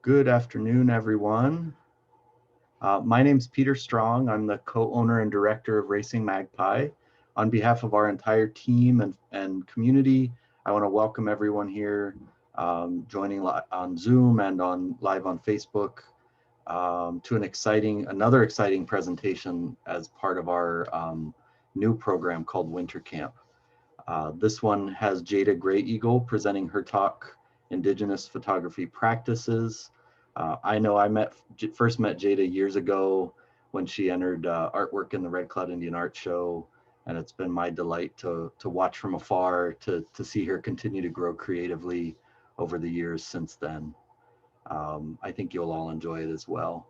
Good afternoon, everyone. My name's Peter Strong. I'm the co-owner and director of Racing Magpie. On behalf of our entire team and community, I want to welcome everyone here joining on Zoom and live on Facebook to another exciting presentation as part of our new program called Winter Camp. This one has Jaida Gray Eagle presenting her talk, Indigenous Photography Practices. I know I first met Jaida years ago when she entered artwork in the Red Cloud Indian Art Show, and it's been my delight to watch from afar, to see her continue to grow creatively over the years since then. I think you'll all enjoy it as well.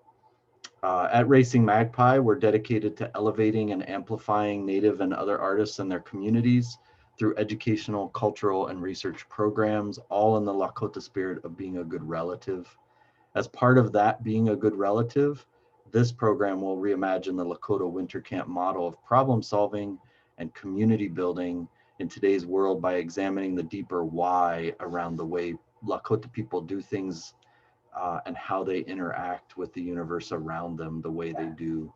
At Racing Magpie, we're dedicated to elevating and amplifying Native and other artists and their communities through educational, cultural, and research programs, all in the Lakota spirit of being a good relative. As part of that being a good relative, this program will reimagine the Lakota Winter Camp model of problem solving and community building in today's world by examining the deeper why around the way Lakota people do things and how they interact with the universe around them the way they do.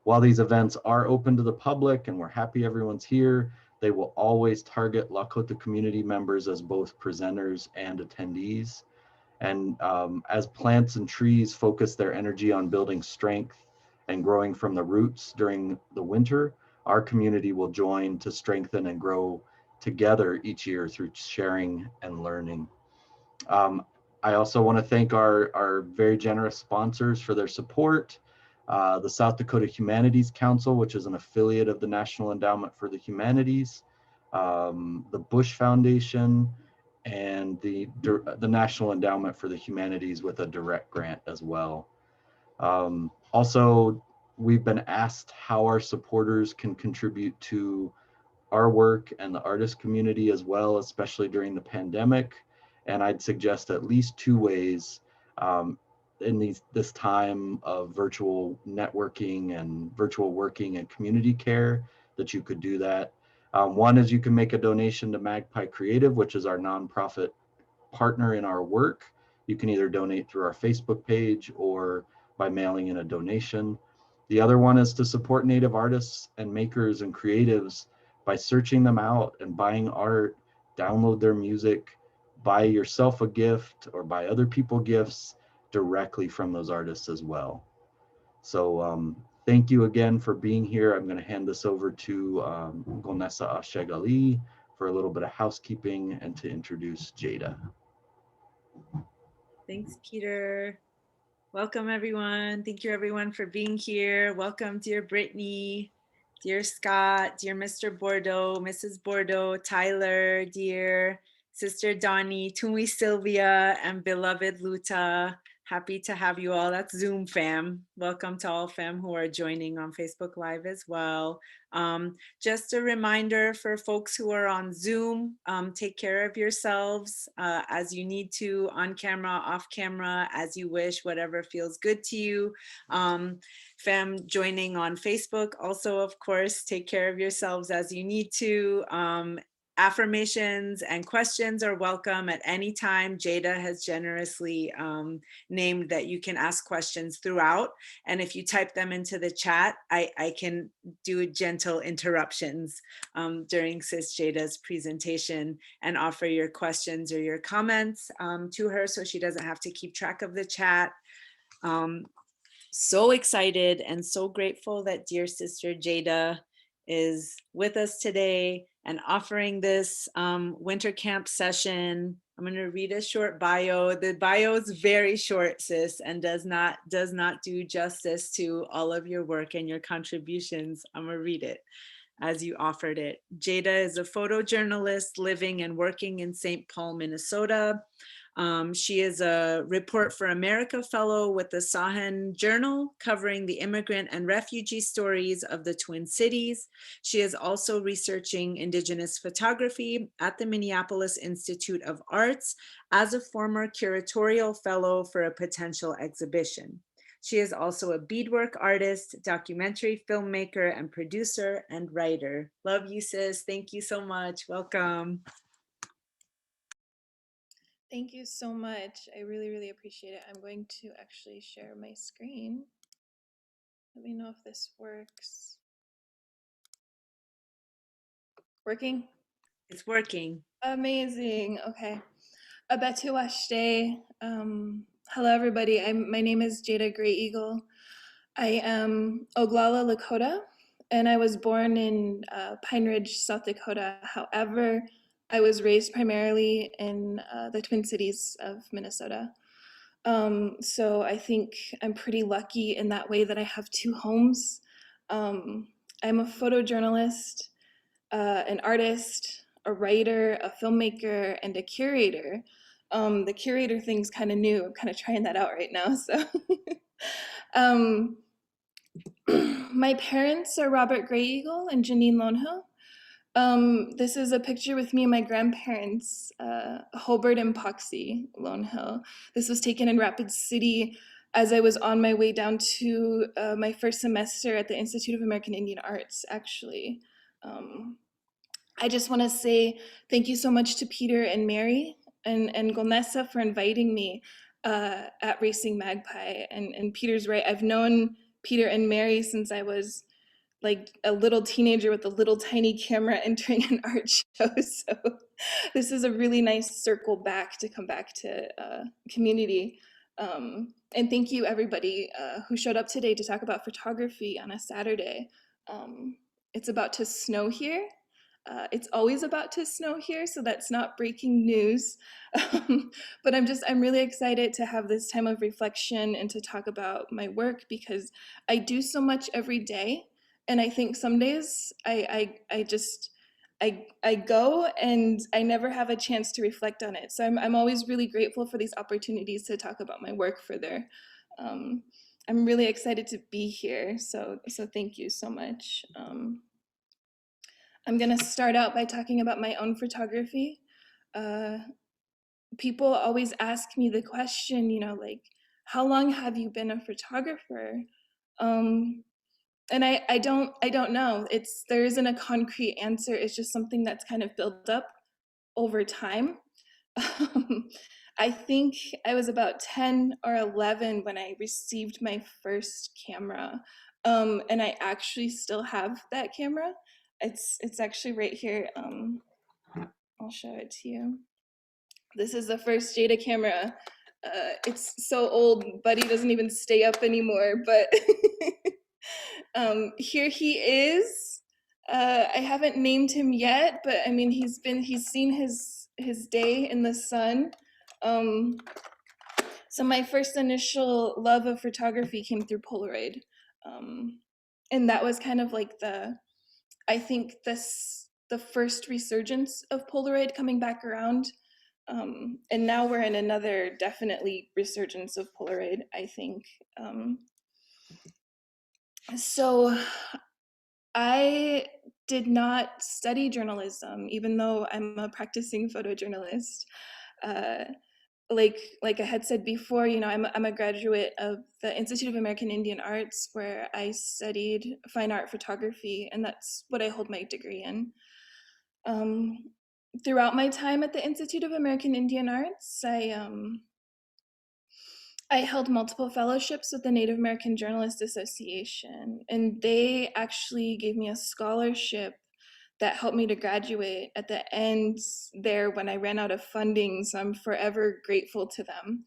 While these events are open to the public and we're happy everyone's here, they will always target Lakota community members as both presenters and attendees. And as plants and trees focus their energy on building strength and growing from the roots during the winter, our community will join to strengthen and grow together each year through sharing and learning. I also want to thank our very generous sponsors for their support. The South Dakota Humanities Council, which is an affiliate of the National Endowment for the Humanities, the Bush Foundation, and the National Endowment for the Humanities with a direct grant as well. Also, we've been asked how our supporters can contribute to our work and the artist community as well, especially during the pandemic. And I'd suggest at least two ways in this time of virtual networking and virtual working and community care that you could do that. One is you can make a donation to Magpie Creative, which is our nonprofit partner in our work. You can either donate through our Facebook page or by mailing in a donation. The other one is to support Native artists and makers and creatives by searching them out and buying art, download their music, buy yourself a gift or buy other people gifts directly from those artists as well. So thank you again for being here. I'm going to hand this over to Gonessa Ashegali for a little bit of housekeeping and to introduce Jaida. Thanks, Peter. Welcome, everyone. Thank you, everyone, for being here. Welcome, dear Brittany, dear Scott, dear Mr. Bordeaux, Mrs. Bordeaux, Tyler, dear Sister Donnie, Tumi Sylvia, and beloved Luta. Happy to have you all. That's Zoom fam. Welcome to all fam who are joining on Facebook Live as well. Just a reminder for folks who are on Zoom, take care of yourselves as you need to, on camera, off camera, as you wish, whatever feels good to you. Fam joining on Facebook, also, of course, take care of yourselves as you need to. Affirmations and questions are welcome at any time. Jaida has generously named that you can ask questions throughout. And if you type them into the chat, I can do gentle interruptions during Sis Jaida's presentation and offer your questions or your comments to her so she doesn't have to keep track of the chat. So excited and so grateful that dear Sister Jaida is with us today and offering this winter camp session. I'm going to read a short bio. The bio is very short, sis, and does not do justice to all of your work and your contributions. I'm going to read it as you offered it. Jaida is a photojournalist living and working in St. Paul, Minnesota. She is a Report for America Fellow with the Sahan Journal, covering the immigrant and refugee stories of the Twin Cities. She is also researching Indigenous photography at the Minneapolis Institute of Arts as a former curatorial fellow for a potential exhibition. She is also a beadwork artist, documentary filmmaker, and producer and writer. Love you, sis. Thank you so much. Welcome. Thank you so much. I really, really appreciate it. I'm going to actually share my screen. Let me know if this works. Working? It's working. Amazing. Okay. Abetu Washte. Hello, everybody. My name is Jaida Gray Eagle. I am Oglala, Lakota, and I was born in Pine Ridge, South Dakota. However, I was raised primarily in the Twin Cities of Minnesota. So I think I'm pretty lucky in that way that I have two homes. I'm a photojournalist, an artist, a writer, a filmmaker, and a curator. The curator thing's kind of new. I'm kind of trying that out right now. So, my parents are Robert Gray Eagle and Janine Lonehill. This is a picture with me and my grandparents, Hobart and Poxy Lonehill. This was taken in Rapid City as I was on my way down to my first semester at the Institute of American Indian Arts, actually. I just want to say thank you so much to Peter and Mary and Golnessa for inviting me at Racing Magpie. And Peter's right, I've known Peter and Mary since I was like a little teenager with a little tiny camera entering an art show. So this is a really nice circle back to come back to community. And thank you everybody who showed up today to talk about photography on a Saturday. It's about to snow here. It's always about to snow here, so that's not breaking news. But I'm really excited to have this time of reflection and to talk about my work because I do so much every day. And I think some days I just I go and I never have a chance to reflect on it. So I'm always really grateful for these opportunities to talk about my work further. I'm really excited to be here. So thank you so much. I'm gonna start out by talking about my own photography. People always ask me the question, like, how long have you been a photographer? And I don't know. There isn't a concrete answer. It's just something that's kind of built up over time. I think I was about 10 or 11 when I received my first camera. And I actually still have that camera. It's actually right here. I'll show it to you. This is the first Jaida camera. It's so old, Buddy doesn't even stay up anymore, but here he is. I haven't named him yet, but I mean, he's seen his day in the sun. So my first initial love of photography came through Polaroid. And that was kind of like I think the first resurgence of Polaroid coming back around. And now we're in another definitely resurgence of Polaroid, I think. So I did not study journalism, even though I'm a practicing photojournalist. Like I had said before, I'm a graduate of the Institute of American Indian Arts, where I studied fine art photography, and that's what I hold my degree in. Throughout my time at the Institute of American Indian Arts, I held multiple fellowships with the Native American Journalists Association, and they actually gave me a scholarship that helped me to graduate at the end there when I ran out of funding, so I'm forever grateful to them.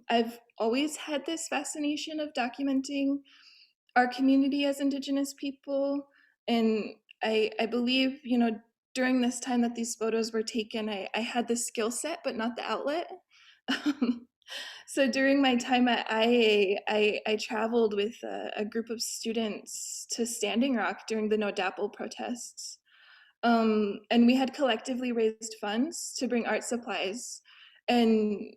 I've always had this fascination of documenting our community as Indigenous people, and I believe, during this time that these photos were taken, I had the skill set, but not the outlet. So during my time at IA, I traveled with a group of students to Standing Rock during the No Dapple protests. And we had collectively raised funds to bring art supplies. And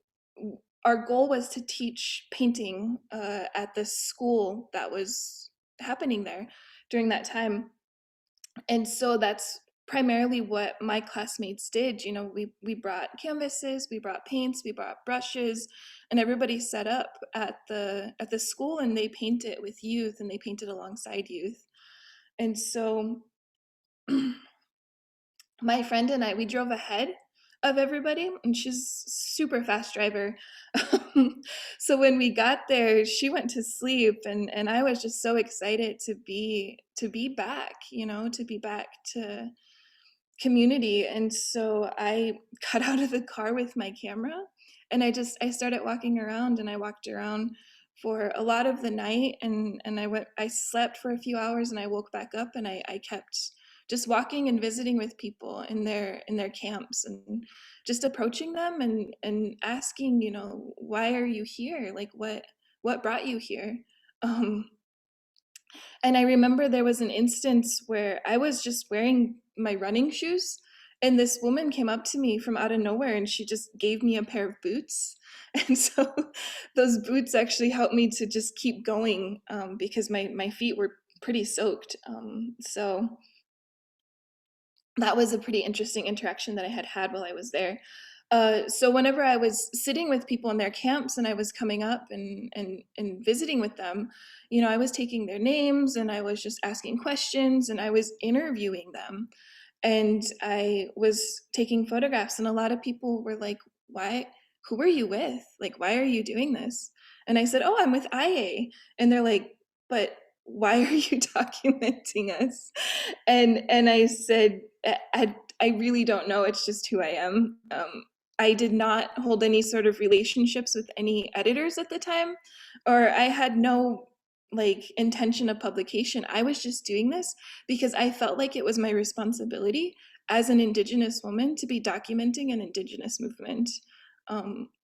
our goal was to teach painting at the school that was happening there during that time. And so that's primarily what my classmates did. We brought canvases, we brought paints, we brought brushes, and everybody set up at the school, and they painted with youth, and they painted alongside youth. And so my friend and I, we drove ahead of everybody, and she's super fast driver. So when we got there, she went to sleep, and I was just so excited to be back, to be back to community. And so I got out of the car with my camera, and I started walking around, and I walked around for a lot of the night, and I slept for a few hours, and I woke back up, and I kept just walking and visiting with people in their camps, and just approaching them, and asking, why are you here? Like, what brought you here? um and I remember there was an instance where I was just wearing my running shoes, and this woman came up to me from out of nowhere, and she just gave me a pair of boots. And so those boots actually helped me to just keep going, because my feet were pretty soaked. So that was a pretty interesting interaction that I had while I was there. So whenever I was sitting with people in their camps, and I was coming up and visiting with them, I was taking their names, and I was just asking questions, and I was interviewing them, and I was taking photographs, and a lot of people were like, "Why? Who are you with? Like, why are you doing this?" And I said, "Oh, I'm with IA." And they're like, "But why are you documenting us?" And I said, I really don't know. It's just who I am. I did not hold any sort of relationships with any editors at the time, or I had no intention of publication. I was just doing this because I felt like it was my responsibility as an Indigenous woman to be documenting an Indigenous movement.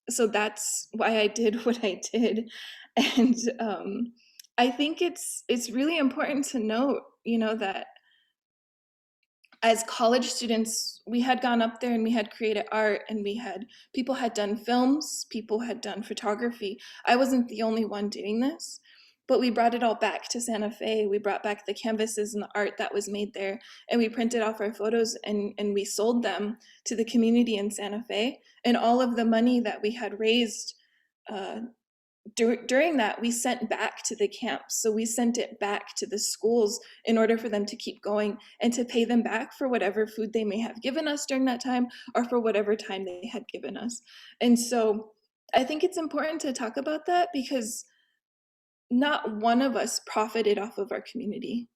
So that's why I did what I did. And I think it's really important to note, that as college students, we had gone up there, and we had created art, and people had done films, people had done photography. I wasn't the only one doing this, but we brought it all back to Santa Fe. We brought back the canvases and the art that was made there, and we printed off our photos, and we sold them to the community in Santa Fe. And all of the money that we had raised during that, we sent back to the camps. So we sent it back to the schools in order for them to keep going, and to pay them back for whatever food they may have given us during that time, or for whatever time they had given us. And so I think it's important to talk about that, because not one of us profited off of our community.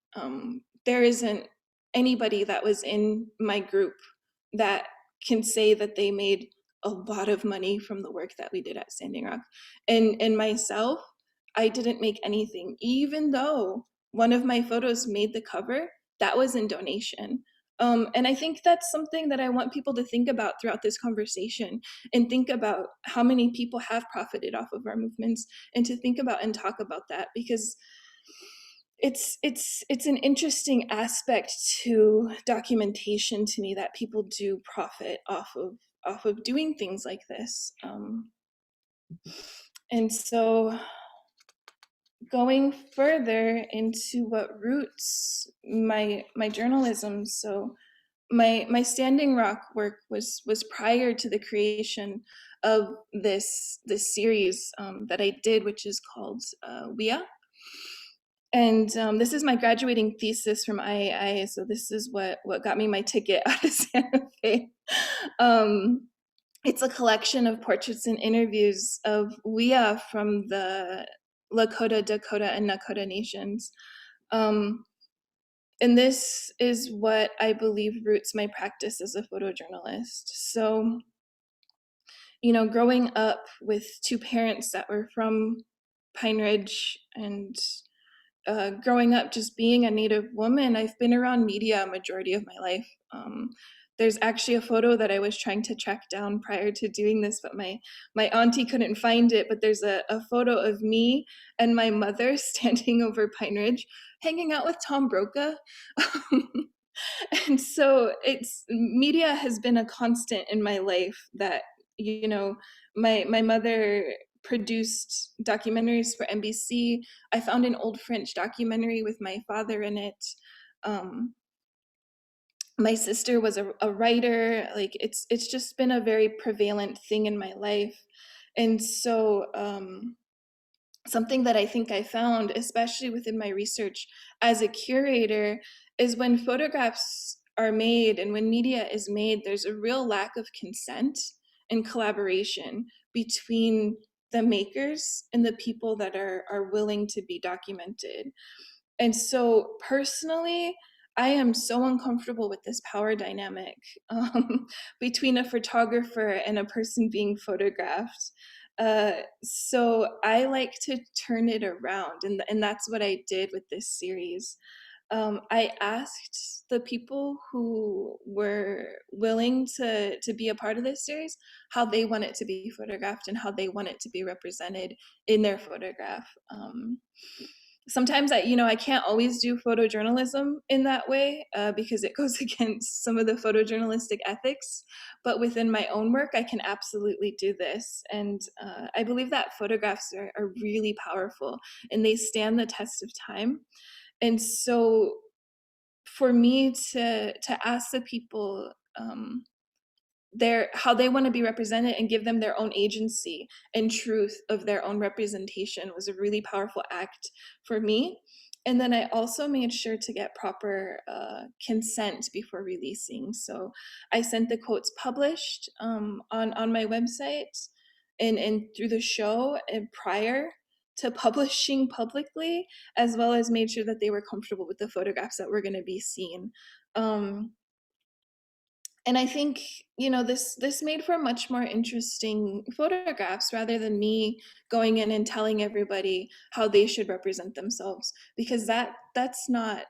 There isn't anybody that was in my group that can say that they made a lot of money from the work that we did at Standing Rock. And myself, I didn't make anything, even though one of my photos made the cover. That was in donation. And I think that's something that I want people to think about throughout this conversation, and think about how many people have profited off of our movements, and to think about and talk about that, because it's an interesting aspect to documentation to me, that people do profit off of doing things like this. And so going further into what roots my journalism, so my Standing Rock work was prior to the creation of this series that I did, which is called WIA. And this is my graduating thesis from IAI, so this is what got me my ticket out of Santa Fe. It's a collection of portraits and interviews of WIA from the Lakota, Dakota, and Nakota nations. And this is what I believe roots my practice as a photojournalist. So, growing up with two parents that were from Pine Ridge, and growing up just being a Native woman, I've been around media a majority of my life. There's actually a photo that I was trying to track down prior to doing this, but my auntie couldn't find it. But there's a photo of me and my mother standing over Pine Ridge, hanging out with Tom Brokaw. And so media has been a constant in my life, that, my mother produced documentaries for NBC. I found an old French documentary with my father in it. My sister was a writer. Like, it's just been a very prevalent thing in my life. And so something that I think I found, especially within my research as a curator, is when photographs are made, and when media is made, there's a real lack of consent and collaboration between the makers and the people that are willing to be documented. And so personally, I am so uncomfortable with this power dynamic between a photographer and a person being photographed. So I like to turn it around, and that's what I did with this series. I asked the people who were willing to be a part of this series how they want it to be photographed and how they want it to be represented in their photograph. Sometimes I can't always do photojournalism in that way because it goes against some of the photojournalistic ethics. But within my own work, I can absolutely do this. And I believe that photographs are really powerful and they stand the test of time. And so for me to ask the people how they want to be represented and give them their own agency and truth of their own representation was a really powerful act for me. And then I also made sure to get proper consent before releasing. So I sent the quotes published on my website and through the show and prior to publishing publicly, as well as made sure that they were comfortable with the photographs that were going to be seen. And I think this made for much more interesting photographs rather than me going in and telling everybody how they should represent themselves, because that's not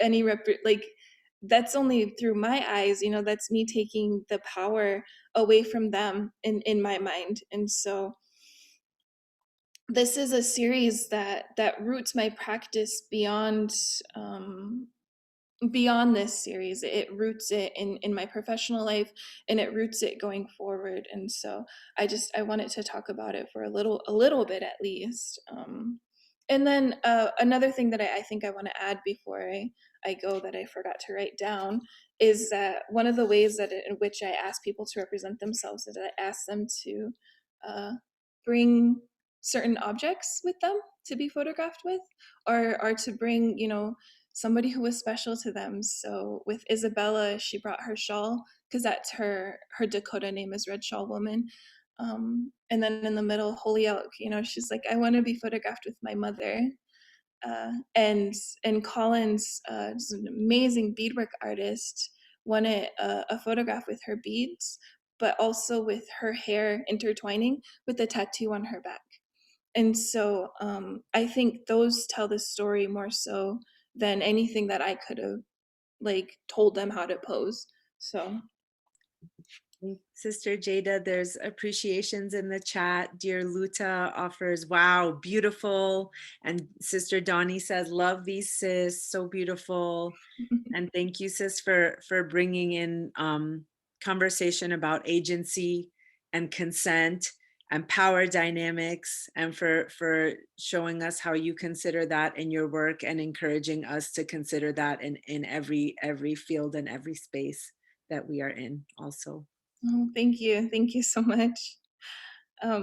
any like that's only through my eyes. That's me taking the power away from them in my mind. And so this is a series that roots my practice beyond this series. It roots it in my professional life, and it roots it going forward. And so I wanted to talk about it for a little bit at least. And then another thing that I think I want to add before I go that I forgot to write down is that one of the ways in which I ask people to represent themselves is I ask them to bring certain objects with them to be photographed with, or to bring somebody who was special to them. So with Isabella, she brought her shawl because that's her Dakota name is Red Shawl Woman. And then in the middle, Holyoke, she's like, I want to be photographed with my mother. And Collins, is an amazing beadwork artist, wanted a photograph with her beads, but also with her hair intertwining with a tattoo on her back. And so I think those tell the story more so than anything that I could have told them how to pose. So Sister Jaida, there's appreciations in the chat. Dear Luta offers, wow, beautiful. And Sister Donnie says, love these, sis, so beautiful. And thank you, sis, for bringing in conversation about agency and consent and power dynamics, and for showing us how you consider that in your work and encouraging us to consider that in every field and every space that we are in also. Oh, thank you so much. I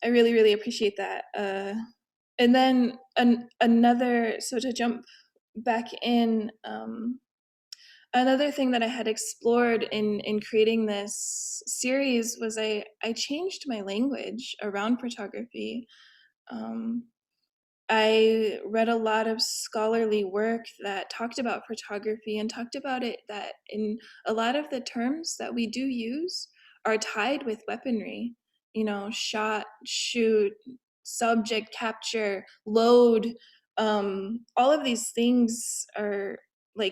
really, really appreciate that. And then so to jump back in, another thing that I had explored in creating this series was I changed my language around photography. I read a lot of scholarly work that talked about photography and talked about it that in a lot of the terms that we do use are tied with weaponry, shot, shoot, subject capture, load. All of these things are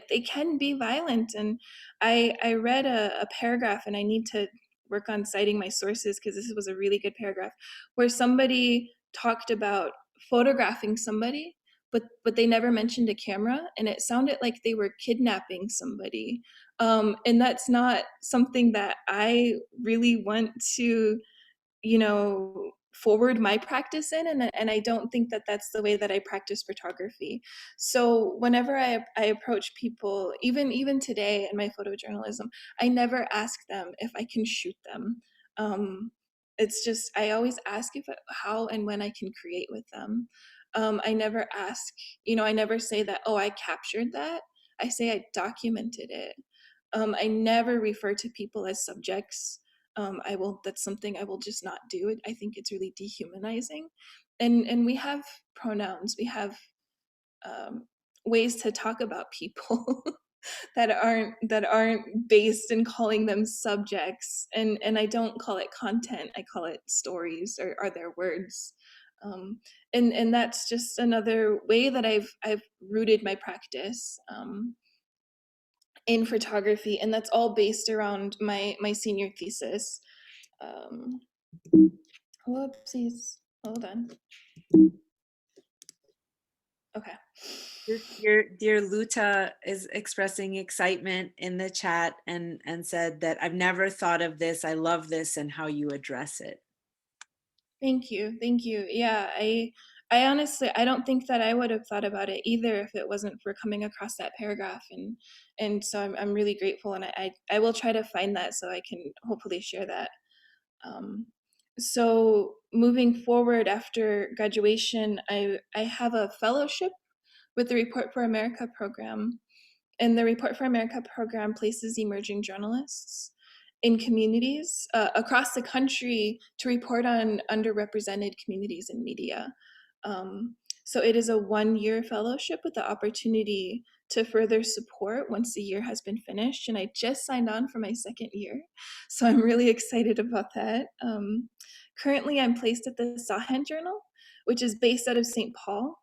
they can be violent. And I read a paragraph, and I need to work on citing my sources because this was a really good paragraph, where somebody talked about photographing somebody, but they never mentioned a camera, and it sounded like they were kidnapping somebody. And that's not something that I really want to forward my practice in, and I don't think that that's the way that I practice photography. So whenever I approach people, even today in my photojournalism, I never ask them if I can shoot them. It's just I always ask how and when I can create with them. I never ask, I never say that, oh, I captured that. I say I documented it. I never refer to people as subjects. That's something I will just not do. I think it's really dehumanizing. And we have pronouns, we have ways to talk about people that aren't based in calling them subjects. And I don't call it content, I call it stories, or are their words. And that's just another way that I've rooted my practice in photography, and that's all based around my senior thesis. Um, Whoopsies, hold on. Okay. Dear Luta is expressing excitement in the chat and said that I've never thought of this. I love this and how you address it. Thank you. Yeah, I honestly, I don't think that I would have thought about it either if it wasn't for coming across that paragraph, and so I'm really grateful, and I will try to find that so I can hopefully share that. So moving forward after graduation, I have a fellowship with the Report for America program, and the Report for America program places emerging journalists in communities across the country to report on underrepresented communities in media. So it is a 1-year fellowship with the opportunity to further support once the year has been finished. And I just signed on for my 2nd year, so I'm really excited about that. Currently, I'm placed at the Sahen Journal, which is based out of St. Paul.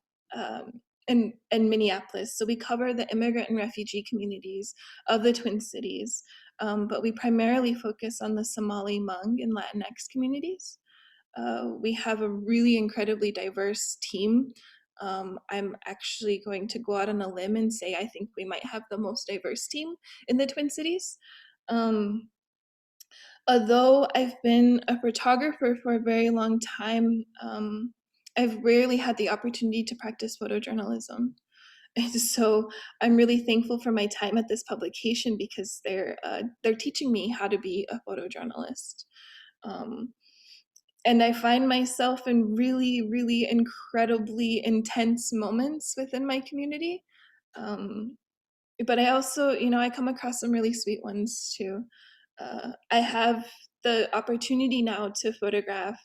And Minneapolis. So we cover the immigrant and refugee communities of the Twin Cities, but we primarily focus on the Somali, Hmong, and Latinx communities. We have a really incredibly diverse team. I'm actually going to go out on a limb and say I think we might have the most diverse team in the Twin Cities. Although I've been a photographer for a very long time, I've rarely had the opportunity to practice photojournalism. And so I'm really thankful for my time at this publication because they're teaching me how to be a photojournalist. And I find myself in really, really incredibly intense moments within my community. But I also, I come across some really sweet ones too. I have the opportunity now to photograph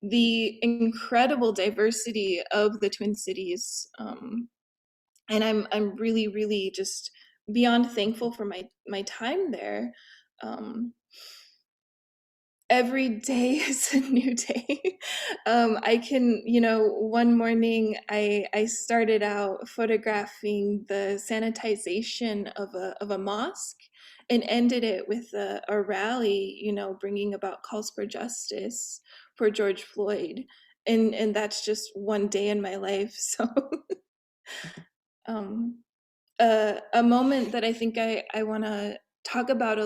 the incredible diversity of the Twin Cities, and I'm really, really just beyond thankful for my time there. Every day is a new day. I can, one morning I started out photographing the sanitization of a mosque and ended it with a rally, bringing about calls for justice for George Floyd. And that's just one day in my life. So a moment that I think I want to talk about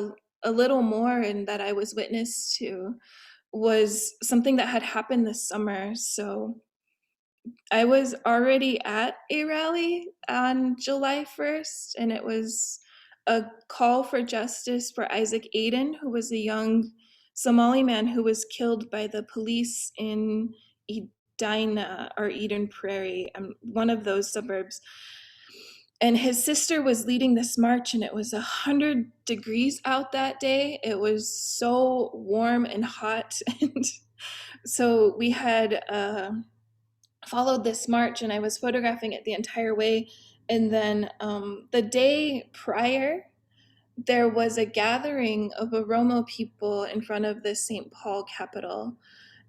a little more and that I was witness to was something that had happened this summer. So I was already at a rally on July 1st, and it was a call for justice for Isaac Aiden, who was a young Somali man who was killed by the police in Edina or Eden Prairie, one of those suburbs. And his sister was leading this march, and it was 100 degrees out that day. It was so warm and hot. And so we had followed this march, and I was photographing it the entire way. And then the day prior, there was a gathering of Oromo people in front of the St. Paul Capitol.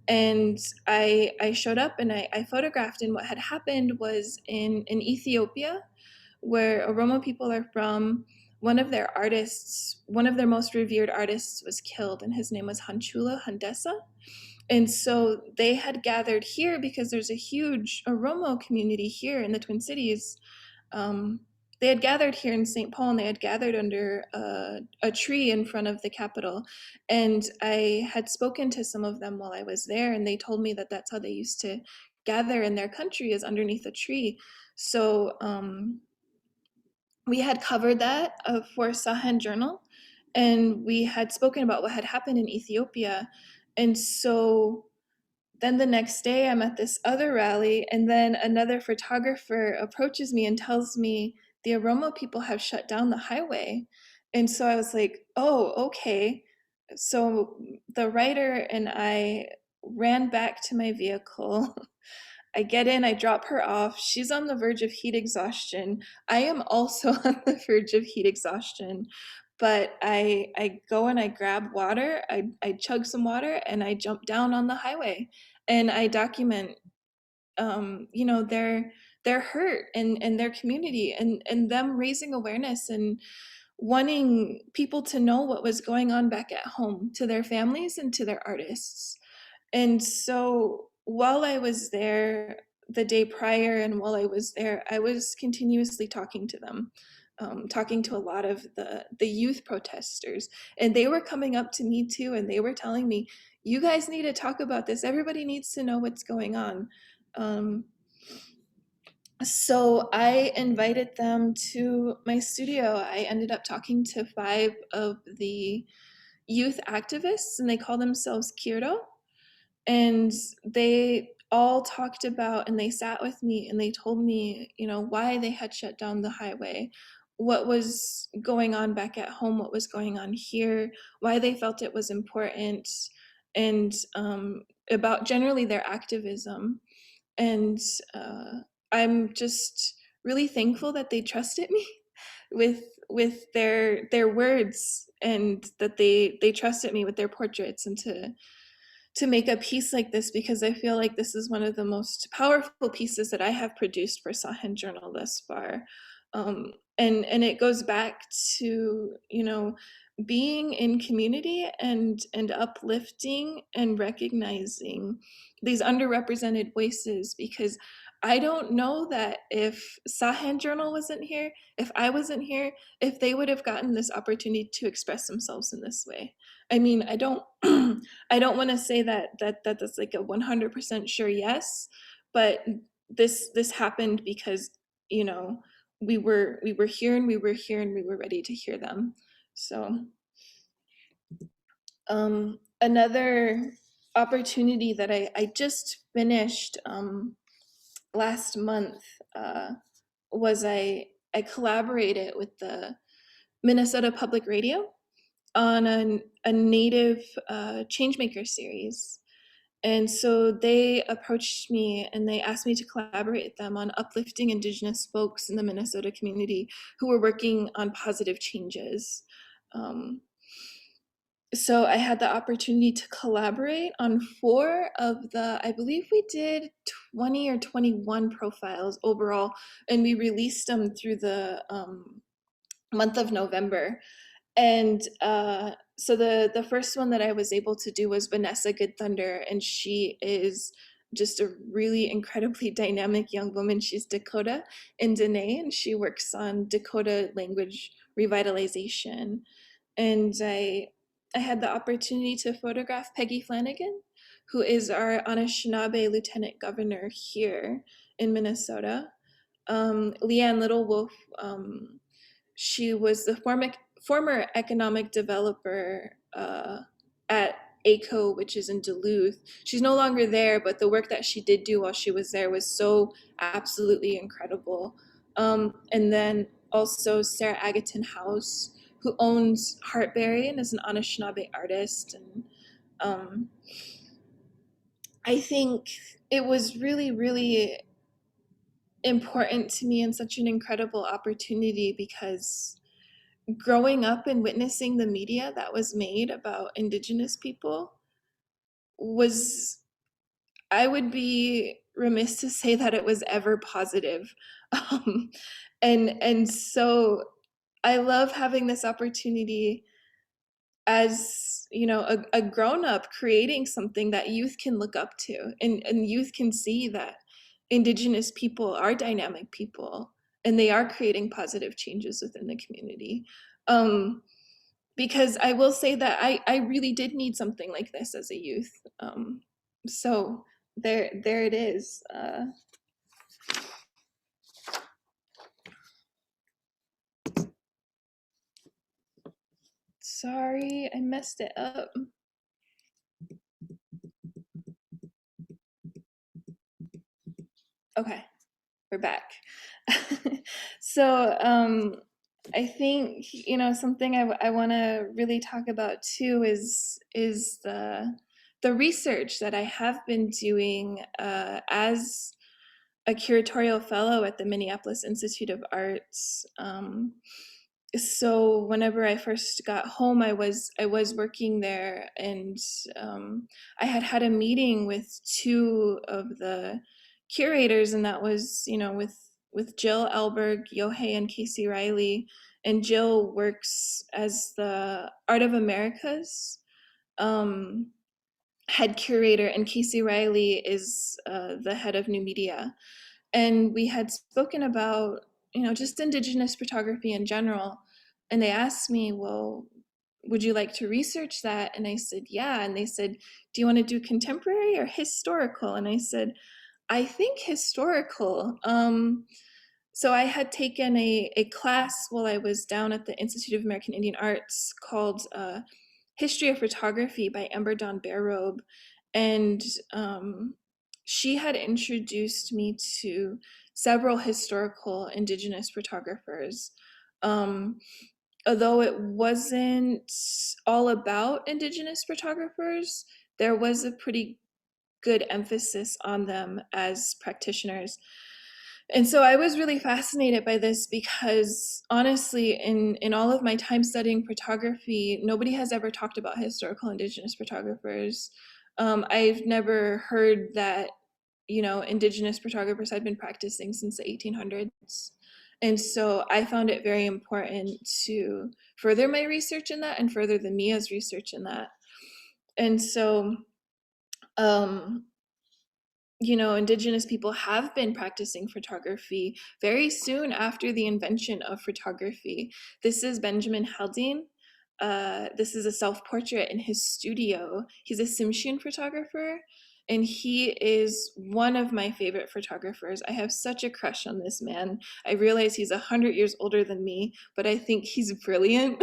And I showed up and I photographed, and what had happened was in Ethiopia, where Oromo people are from, one of their most revered artists was killed, and his name was Hanchula Handessa. And so they had gathered here because there's a huge Oromo community here in the Twin Cities. They had gathered here in St. Paul, and they had gathered under a tree in front of the Capitol. And I had spoken to some of them while I was there, and they told me that that's how they used to gather in their country, is underneath a tree. So we had covered that for Sahen Journal, and we had spoken about what had happened in Ethiopia. And so then the next day I'm at this other rally, and then another photographer approaches me and tells me the Oromo people have shut down the highway. And so I was like, oh, okay. So the writer and I ran back to my vehicle. I get in, I drop her off. She's on the verge of heat exhaustion. I am also on the verge of heat exhaustion. But I go and I grab water, I chug some water, and I jump down on the highway. And I document, you know, their hurt and their community, and them raising awareness and wanting people to know what was going on back at home, to their families and to their artists. And so while I was there the day prior, and while I was there, I was continuously talking to them, talking to a lot of the youth protesters. And they were coming up to me too, and they were telling me, you guys need to talk about this. Everybody needs to know what's going on. So I invited them to my studio. I ended up talking to 5 of the youth activists, and they call themselves Kiro. And they all talked about, and they sat with me and they told me, you know, why they had shut down the highway, what was going on back at home, what was going on here, why they felt it was important, and about generally their activism. And I'm just really thankful that they trusted me with their words, and that they trusted me with their portraits, and to make a piece like this, because I feel like this is one of the most powerful pieces that I have produced for Sahen Journal thus far. And it goes back to, you know, being in community and uplifting and recognizing these underrepresented voices, because I don't know that if Sahen Journal wasn't here, if I wasn't here, if they would have gotten this opportunity to express themselves in this way. I mean, I don't I don't want to say that's like a 100% sure yes, but this happened because, you know, we were here, and we were here, and we were ready to hear them. So another opportunity that I just finished last month was I collaborated with the Minnesota Public Radio on a Native Changemaker series. And so they approached me and they asked me to collaborate with them on uplifting Indigenous folks in the Minnesota community who were working on positive changes. So I had the opportunity to collaborate on 4 of the, I believe we did 20 or 21 profiles overall, and we released them through the month of November. And so the first one that I was able to do was Vanessa Good Thunder, and she is just a really incredibly dynamic young woman. She's Dakota in Dene, and she works on Dakota language revitalization. And I had the opportunity to photograph Peggy Flanagan, who is our Anishinaabe Lieutenant Governor here in Minnesota. Leanne Little Wolf, she was the former economic developer at ACO, which is in Duluth. She's no longer there, but the work that she did do while she was there was so absolutely incredible. And then also Sarah Agaton House, who owns Heartberry and is an Anishinaabe artist. And I think it was really, really important to me and such an incredible opportunity, because growing up and witnessing the media that was made about Indigenous people was, I would be remiss to say that it was ever positive. And so I love having this opportunity as, you know, a grown-up creating something that youth can look up to, and youth can see that Indigenous people are dynamic people, and they are creating positive changes within the community. Because I will say that I really did need something like this as a youth. So there it is. Sorry, I messed it up. Okay. we're back. So I think, something I want to really talk about too is the research that I have been doing as a curatorial fellow at the Minneapolis Institute of Arts. So whenever I first got home, I was working there, and I had a meeting with two of the curators, and that was with Jill Elberg, Yohei, and Casey Riley. And Jill works as the Art of Americas head curator, and Casey Riley is the head of new media. And we had spoken about just Indigenous photography in general, and they asked me, well, would you like to research that? And I said, yeah. And they said, do you want to do contemporary or historical? And I said, I think historical. So I had taken a class while I was down at the Institute of American Indian Arts called History of Photography by Amber Dawn Barerobe. And she had introduced me to several historical Indigenous photographers. Although it wasn't all about Indigenous photographers, there was a pretty good emphasis on them as practitioners. And so I was really fascinated by this because honestly, in all of my time studying photography, nobody has ever talked about historical Indigenous photographers. I've never heard that, Indigenous photographers had been practicing since the 1800s. And so I found it very important to further my research in that and further the MIA's research in that. And so, Indigenous people have been practicing photography very soon after the invention of photography. This is Benjamin Haldane. This is a self-portrait in his studio. He's a Tsimshian photographer, and he is one of my favorite photographers. I have such a crush on this man. I realize he's 100 years older than me, but I think he's brilliant.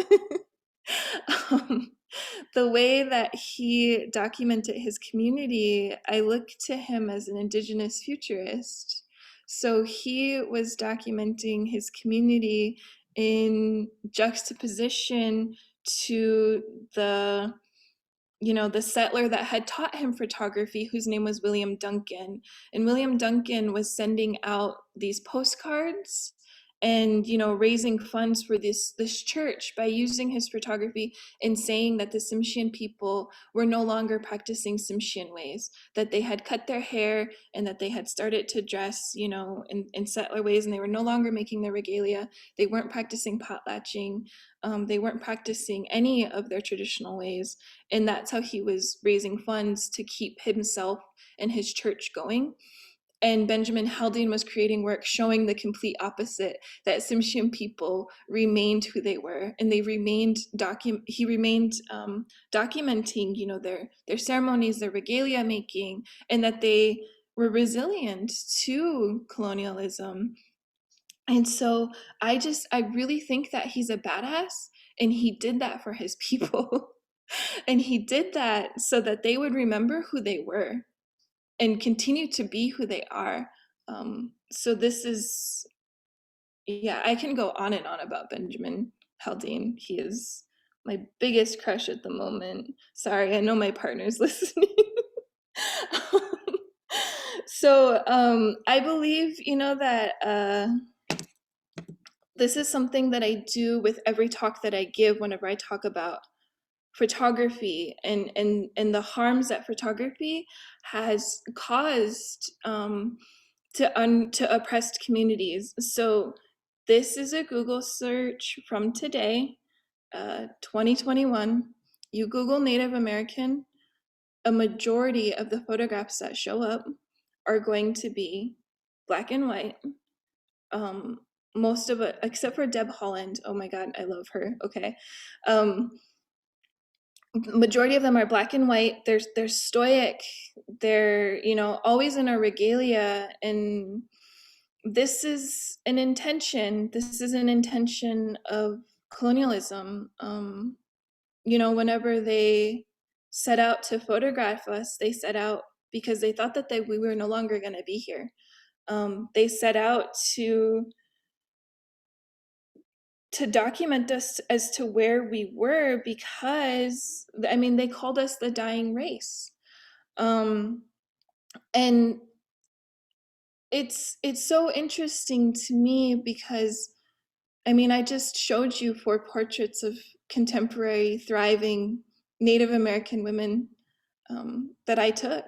The way that he documented his community, I look to him as an Indigenous futurist. So he was documenting his community in juxtaposition to the settler that had taught him photography, whose name was William Duncan. And William Duncan was sending out these postcards and raising funds for this church by using his photography and saying that the Tsimshian people were no longer practicing Tsimshian ways, that they had cut their hair and that they had started to dress in settler ways, and they were no longer making their regalia. They weren't practicing potlatching. They weren't practicing any of their traditional ways, and that's how he was raising funds to keep himself and his church going. And Benjamin Haldane was creating work showing the complete opposite, that Tsimshian people remained who they were, and they remained documenting their ceremonies, their regalia making, and that they were resilient to colonialism. And so I really think that he's a badass, and he did that for his people. And he did that so that they would remember who they were and continue to be who they are. So this is, I can go on and on about Benjamin Haldane. He is my biggest crush at the moment. Sorry, I know my partner's listening. So I believe, that this is something that I do with every talk that I give whenever I talk about photography and the harms that photography has caused to oppressed communities. So this is a Google search from today, 2021. You Google Native American, a majority of the photographs that show up are going to be black and white. Most of it, except for Deb Holland. Oh my God, I love her. Okay. Majority of them are black and white. They're stoic. They're always in a regalia, and this is an intention. This is an intention of colonialism. Whenever they set out to photograph us, they set out because they thought that we were no longer going to be here. They set out to document us as to where we were, because I mean, they called us the dying race. And it's so interesting to me because, I mean, I just showed you 4 portraits of contemporary, thriving Native American women that I took.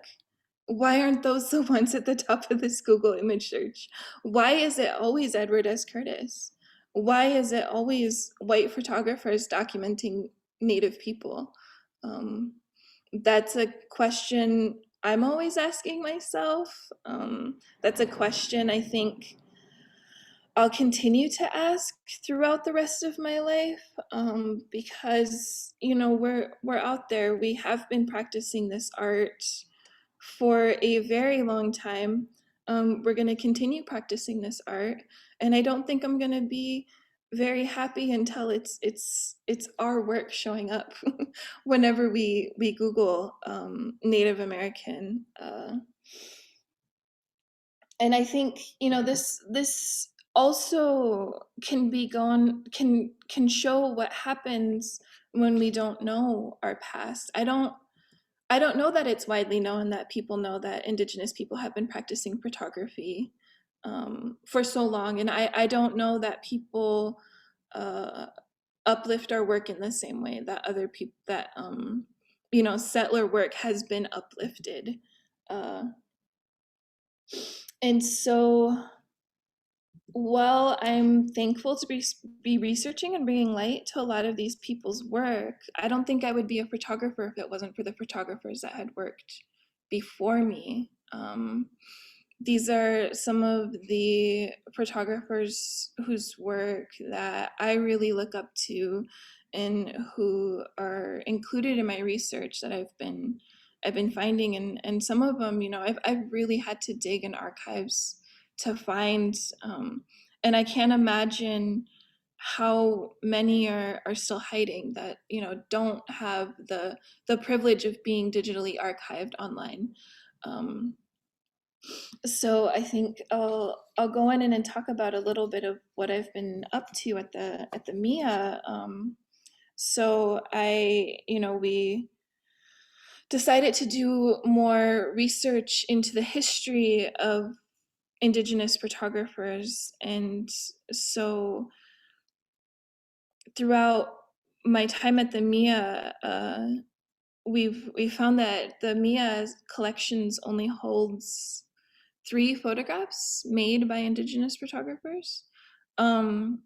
Why aren't those the ones at the top of this Google image search? Why is it always Edward S. Curtis? Why is it always white photographers documenting Native people? That's a question I'm always asking myself. That's a question I think I'll continue to ask throughout the rest of my life, because we're out there. We have been practicing this art for a very long time. We're going to continue practicing this art, and I don't think I'm going to be very happy until it's our work showing up whenever we Google Native American. And I think this also can show what happens when we don't know our past. I don't know that it's widely known that people know that Indigenous people have been practicing photography for so long, and I don't know that people uplift our work in the same way that other people, that settler work has been uplifted. And so, while I'm thankful to be researching and bringing light to a lot of these people's work, I don't think I would be a photographer if it wasn't for the photographers that had worked before me. These are some of the photographers whose work that I really look up to and who are included in my research that I've been finding, and some of them, I've really had to dig in archives to find, and I can't imagine how many are still hiding that don't have the privilege of being digitally archived online. So I think I'll go in and talk about a little bit of what I've been up to at the MIA. So we decided to do more research into the history of Indigenous photographers, and so throughout my time at the MIA, we found that the MIA collections only holds 3 photographs made by Indigenous photographers. And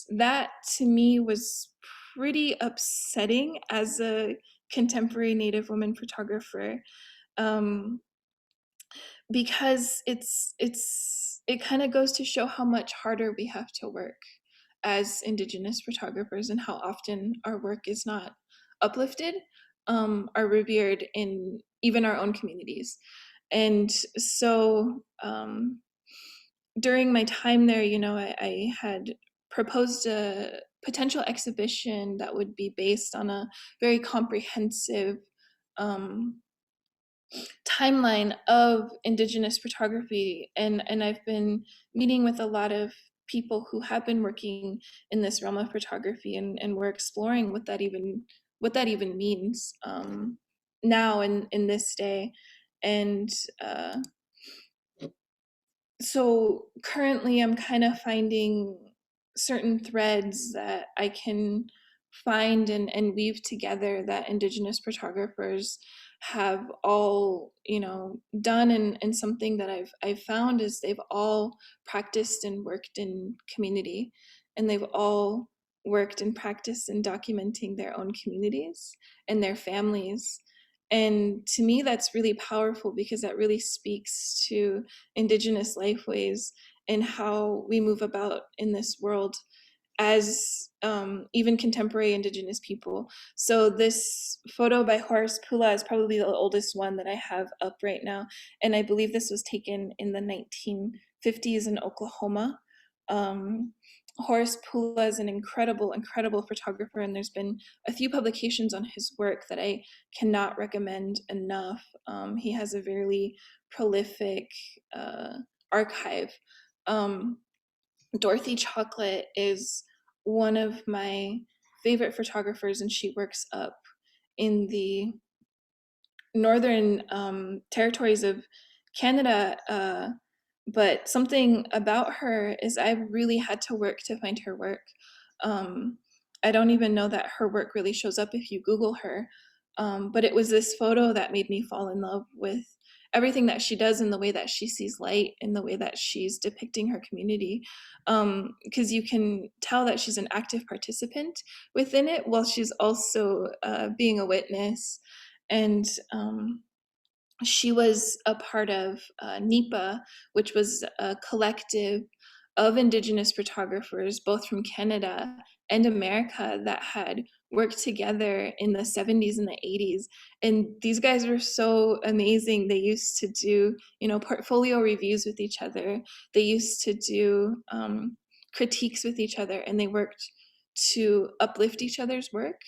that to me was pretty upsetting as a contemporary Native woman photographer, because it kind of goes to show how much harder we have to work as Indigenous photographers, and how often our work is not uplifted or revered in even our own communities. And so during my time there, I had proposed a potential exhibition that would be based on a very comprehensive timeline of Indigenous photography, and I've been meeting with a lot of people who have been working in this realm of photography, and we're exploring what that even means now in this day. And so currently I'm kind of finding certain threads that I can find and weave together that Indigenous photographers have all done, and something that I've found is they've all practiced and worked in community, and they've all worked and practiced in documenting their own communities and their families. And to me, that's really powerful, because that really speaks to Indigenous lifeways and how we move about in this world as even contemporary Indigenous people. So this photo by Horace Pula is probably the oldest one that I have up right now, and I believe this was taken in the 1950s in Oklahoma. Horace Pula is an incredible, incredible photographer, and there's been a few publications on his work that I cannot recommend enough. He has a very prolific archive. Dorothy Chocolate is one of my favorite photographers, and she works up in the northern territories of Canada. But something about her is I really had to work to find her work. Um, I don't even know that her work really shows up if you Google her. But it was this photo that made me fall in love with everything that she does and the way that she sees light and the way that she's depicting her community. Because you can tell that she's an active participant within it while she's also being a witness. And she was a part of NEPA, which was a collective of Indigenous photographers, both from Canada and America, that had worked together in the 70s and the 80s. And these guys were so amazing. They used to do, portfolio reviews with each other. They used to do critiques with each other, and they worked to uplift each other's work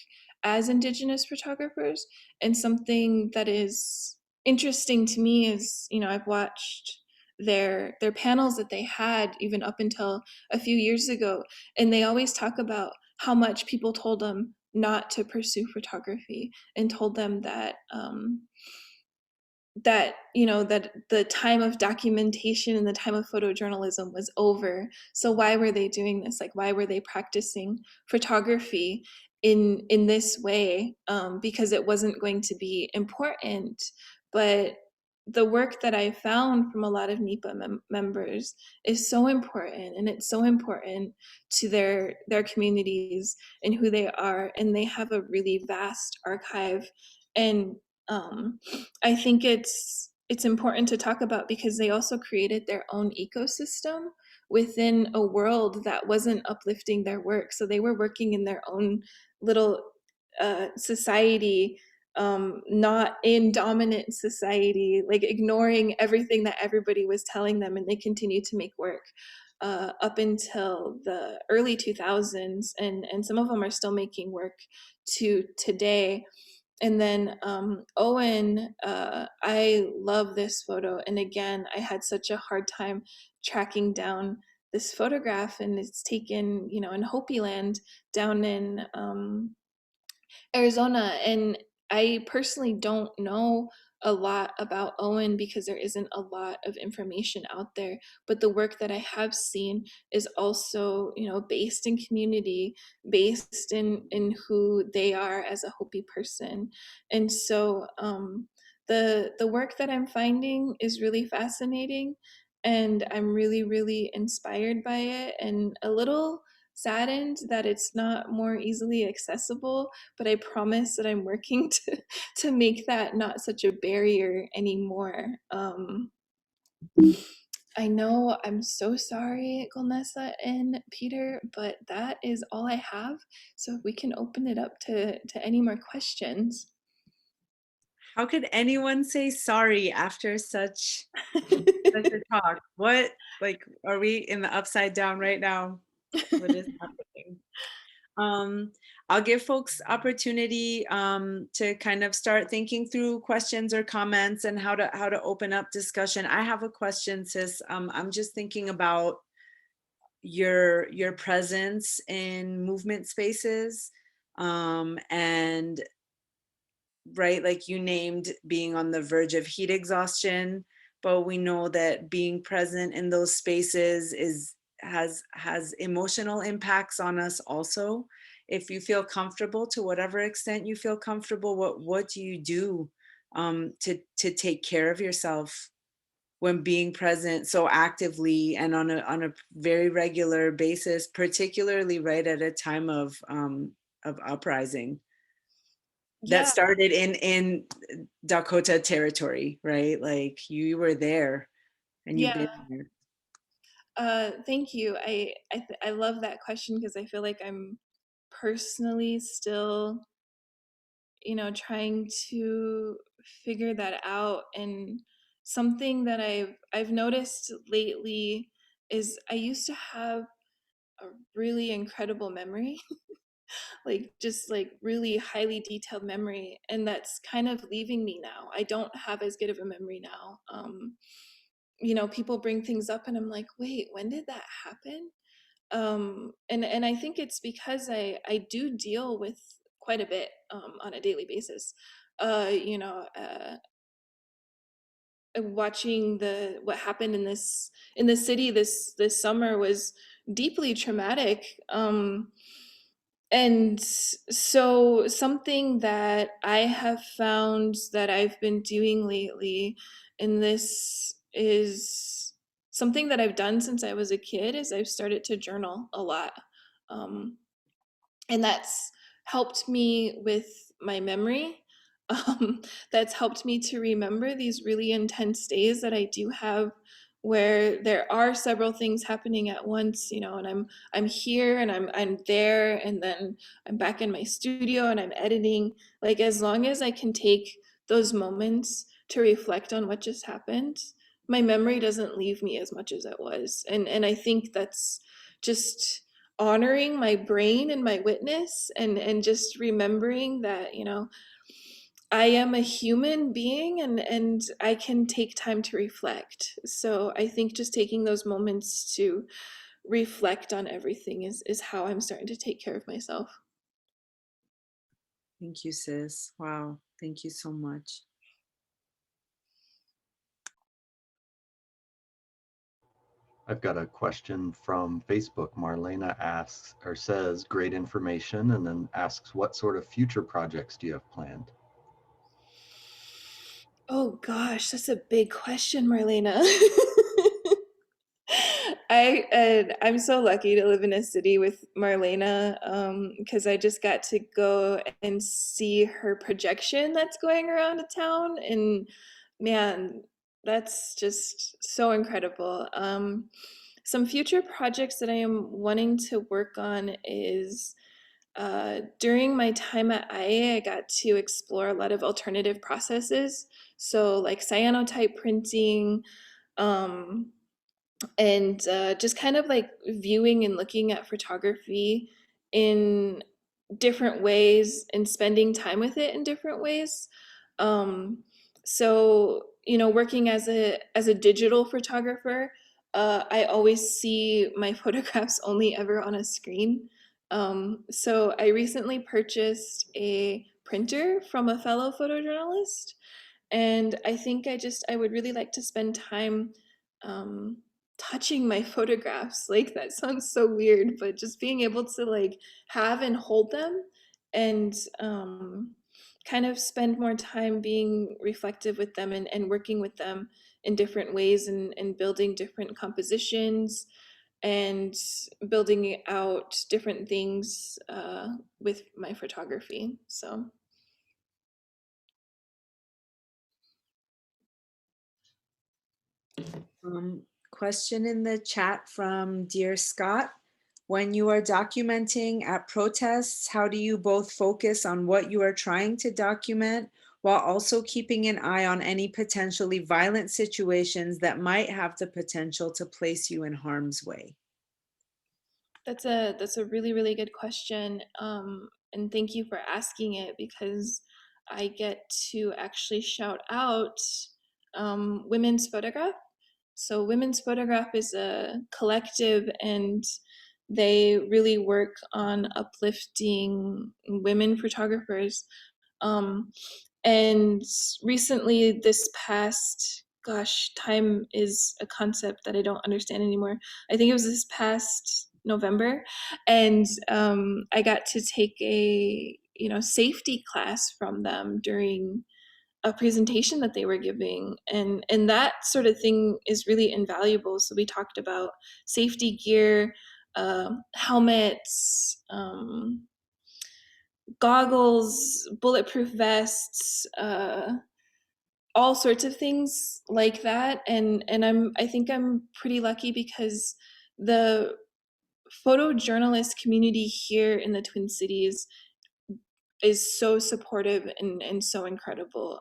as Indigenous photographers. And something that is interesting to me is, I've watched their panels that they had even up until a few years ago, and they always talk about how much people told them not to pursue photography and told them that that the time of documentation and the time of photojournalism was over. So why were they doing this? Like, why were they practicing photography in this way? Because it wasn't going to be important. But the work that I found from a lot of NEPA members is so important, and it's so important to their communities and who they are, and they have a really vast archive. And I think it's important to talk about because they also created their own ecosystem within a world that wasn't uplifting their work. So they were working in their own little society, not in dominant society, like ignoring everything that everybody was telling them, and they continued to make work up until the early 2000s, and some of them are still making work to today. And then Owen, I love this photo. And again, I had such a hard time tracking down this photograph, and it's taken, in Hopi Land down in Arizona. And I personally don't know a lot about Owen because there isn't a lot of information out there. But the work that I have seen is also, based in community, based in who they are as a Hopi person. And so the work that I'm finding is really fascinating, and I'm really, really inspired by it, and a little saddened that it's not more easily accessible, but I promise that I'm working to make that not such a barrier anymore. I know, I'm so sorry, Golnessa and Peter, but that is all I have. So if we can open it up to any more questions. How could anyone say sorry after such a talk? What, like, are we in the upside down right now? What is happening? I'll give folks opportunity to kind of start thinking through questions or comments and how to open up discussion. I have a question, sis. I'm just thinking about your presence in movement spaces, and right, like you named being on the verge of heat exhaustion, but we know that being present in those spaces has emotional impacts on us also. If you feel comfortable, to whatever extent you feel comfortable, what do you do to take care of yourself when being present so actively and on a very regular basis, particularly right at a time of uprising that Yeah, started in Dakota territory, right? Like you were there and you've yeah. been there. Thank you. I love that question because I feel like I'm personally still, trying to figure that out. And something that I've noticed lately is I used to have really incredible memory, like just like really highly detailed memory, and that's kind of leaving me now. I don't have as good of a memory now. People bring things up and I'm like, wait, when did that happen? And I think it's because I do deal with quite a bit on a daily basis. Watching what happened in this city this summer was deeply traumatic. And so something that I have found that I've been doing lately, and this is something that I've done since I was a kid, is I've started to journal a lot. Um, and that's helped me with my memory. Um, that's helped me to remember these really intense days that I do have, where there are several things happening at once, and I'm here and I'm there, and then I'm back in my studio and I'm editing. Like, as long as I can take those moments to reflect on what just happened, my memory doesn't leave me as much as it was. And I think that's just honoring my brain and my witness, and just remembering that I am a human being, and I can take time to reflect. So I think just taking those moments to reflect on everything is how I'm starting to take care of myself. Thank you, sis. Wow. Thank you so much. I've got a question from Facebook. Marlena asks or says, great information, and then asks, what sort of future projects do you have planned? Oh gosh, that's a big question, Marlena. I'm so lucky to live in a city with Marlena, because I just got to go and see her projection that's going around the town, and man, that's just so incredible. Some future projects that I am wanting to work on is, during my time at IA, I got to explore a lot of alternative processes. So like cyanotype printing, um, and just kind of like viewing and looking at photography in different ways and spending time with it in different ways. um, so working as a digital photographer, I always see my photographs only ever on a screen. So I recently purchased a printer from a fellow photojournalist, and I think I would really like to spend time um, touching my photographs. Like, that sounds so weird, but just being able to like have and hold them, and kind of spend more time being reflective with them, and working with them in different ways, and building different compositions, and building out different things with my photography. So Question in the chat from Dear Scott. When you are documenting at protests, how do you both focus on what you are trying to document while also keeping an eye on any potentially violent situations that might have the potential to place you in harm's way? that's a really, really good question. And thank you for asking it, because I get to actually shout out Women's Photograph. So Women's Photograph is a collective, and they really work on uplifting women photographers. Um, and recently, this past, gosh, time is a concept that I don't understand anymore. I think it was this past November, and I got to take a safety class from them during a presentation that they were giving, and that sort of thing is really invaluable. So we talked about safety gear, helmets, goggles, bulletproof vests, all sorts of things like that. And I think I'm pretty lucky, because the photojournalist community here in the Twin Cities is so supportive, and so incredible.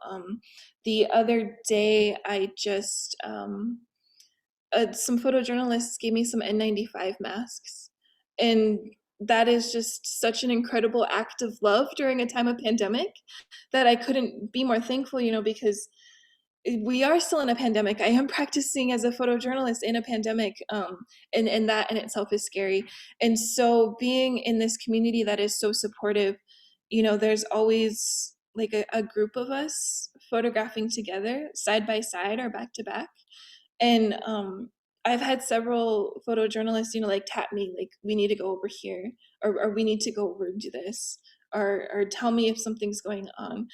The other day, I just some photojournalists gave me some N95 masks, And that is just such an incredible act of love during a time of pandemic that I couldn't be more thankful, because we are still in a pandemic. I am practicing as a photojournalist in a pandemic, and that in itself is scary. And so being in this community that is so supportive, there's always like a group of us photographing together side by side or back to back. And I've had several photojournalists, like tap me, like, we need to go over here, or we need to go over and do this, or tell me if something's going on.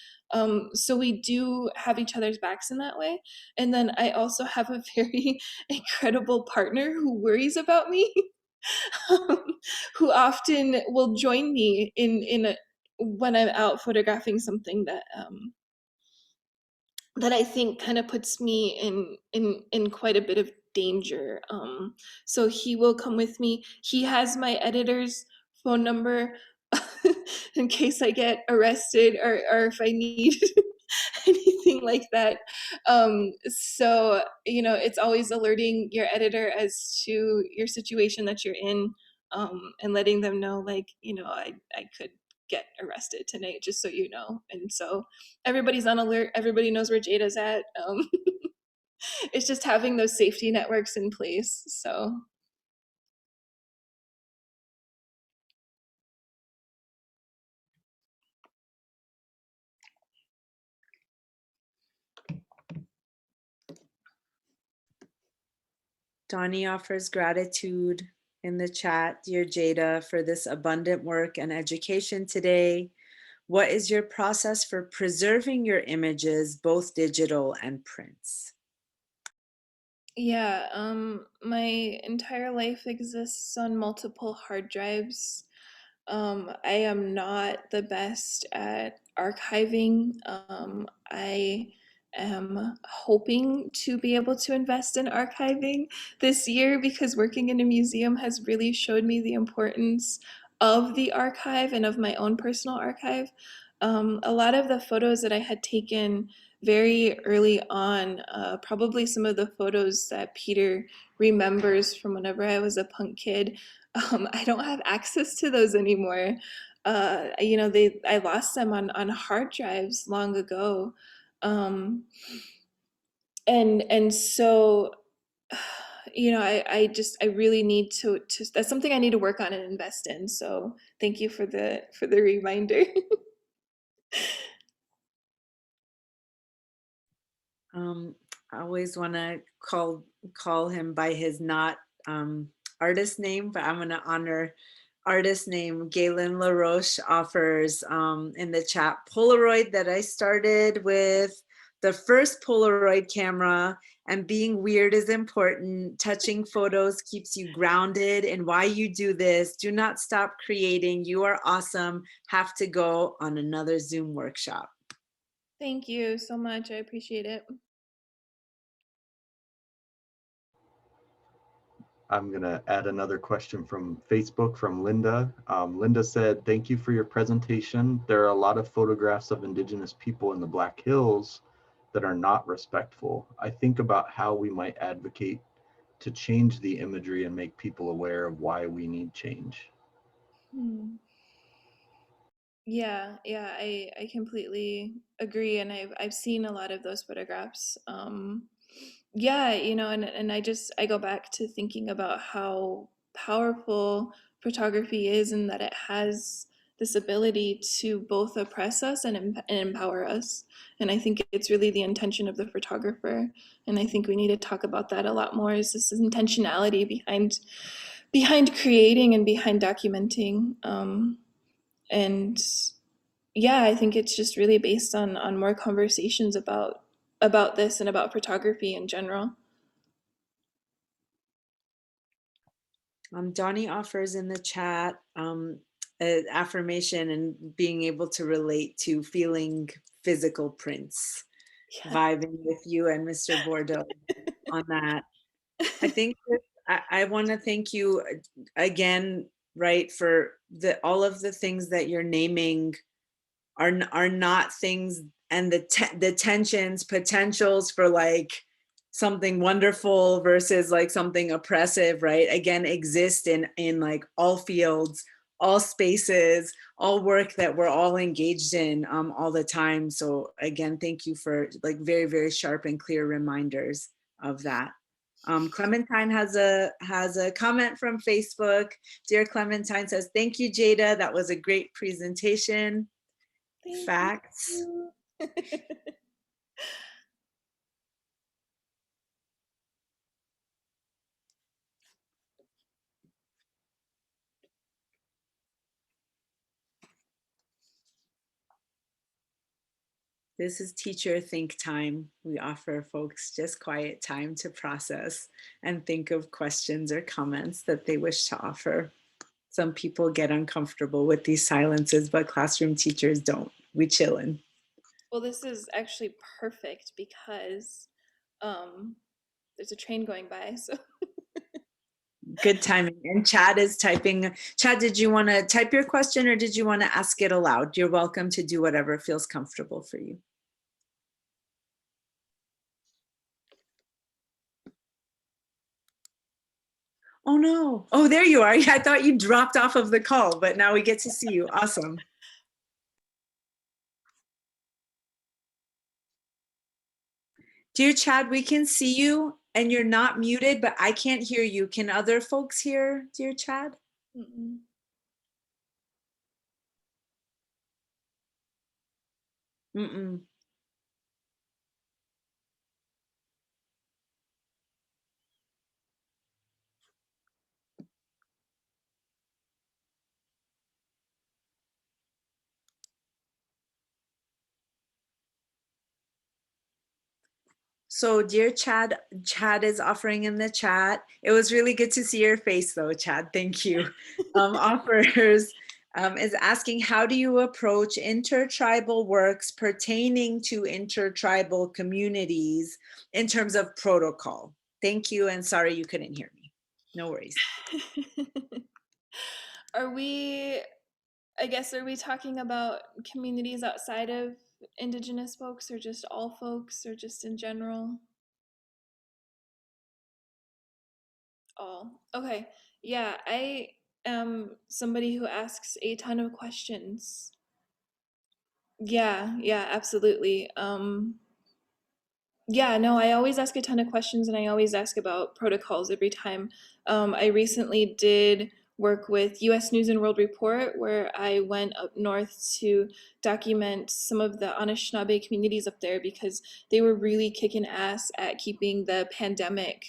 So we do have each other's backs in that way. And then I also have a very incredible partner who worries about me, who often will join me when I'm out photographing something that I think kind of puts me in quite a bit of danger. So he will come with me. He has my editor's phone number in case I get arrested, or if I need anything like that. So it's always alerting your editor as to your situation that you're in, and letting them know, like, I could get arrested tonight, just so you know. And so everybody's on alert. Everybody knows where Jada's at. It's just having those safety networks in place. So Donnie offers gratitude in the chat, dear Jada, for this abundant work and education today. What is your process for preserving your images, both digital and prints? yeah, my entire life exists on multiple hard drives. I am not the best at archiving. I am hoping to be able to invest in archiving this year, because working in a museum has really showed me the importance of the archive and of my own personal archive. A lot of the photos that I had taken very early on, probably some of the photos that Peter remembers from whenever I was a punk kid, I don't have access to those anymore. I lost them on hard drives long ago. And so, I really need to, that's something I need to work on and invest in. So thank you for the reminder. I always want to call him by his not artist name, but I'm going to honor artist name. Galen LaRoche offers in the chat Polaroid that I started with the first Polaroid camera, and being weird is important. Touching photos keeps you grounded in why you do this. Do not stop creating. You are awesome. Have to go on another Zoom workshop. Thank you so much. I appreciate it. I'm going to add another question from Facebook from Linda. Linda said, thank you for your presentation. There are a lot of photographs of Indigenous people in the Black Hills that are not respectful. I think about how we might advocate to change the imagery and make people aware of why we need change. Yeah, I completely agree, and I've seen a lot of those photographs. Yeah, and I go back to thinking about how powerful photography is, and that it has this ability to both oppress us and empower us. And I think it's really the intention of the photographer. And I think we need to talk about that a lot more, is this intentionality behind creating and behind documenting. And yeah, I think it's just really based on more conversations about this and about photography in general. Donnie offers in the chat an affirmation and being able to relate to feeling physical prints, vibing with you and Mr. Bordeaux on that. I think I want to thank you again, right, for all of the things that you're naming are not things, and the tensions, potentials for like something wonderful versus like something oppressive, right? Again, exist in like all fields, all spaces, all work that we're all engaged in all the time. So again, thank you for like very, very sharp and clear reminders of that. Clementine has a comment from Facebook. Dear Clementine says, thank you, Jaida. That was a great presentation. Thank Facts. you. This is teacher think time. We offer folks just quiet time to process and think of questions or comments that they wish to offer. Some people get uncomfortable with these silences, but classroom teachers don't. We chillin'. Well, this is actually perfect because there's a train going by, so. Good timing. And Chad is typing. Chad, did you want to type your question or did you want to ask it aloud? You're welcome to do whatever feels comfortable for you. Oh no. Oh, there you are. I thought you dropped off of the call, but now we get to see you. Awesome. Dear Chad, we can see you and you're not muted, but I can't hear you. Can other folks hear, dear Chad? Mm-mm. Mm-mm. So dear Chad, Chad is offering in the chat. It was really good to see your face though, Chad. Thank you. Offers is asking, how do you approach intertribal works pertaining to intertribal communities in terms of protocol? Thank you, and sorry you couldn't hear me. No worries. Are we talking about communities outside of Indigenous folks, or just all folks, or just in general? All. Okay. Yeah, I am somebody who asks a ton of questions. Yeah, absolutely. Yeah, no, I always ask a ton of questions and I always ask about protocols every time. I recently did work with US News and World Report, where I went up north to document some of the Anishinaabe communities up there because they were really kicking ass at keeping the pandemic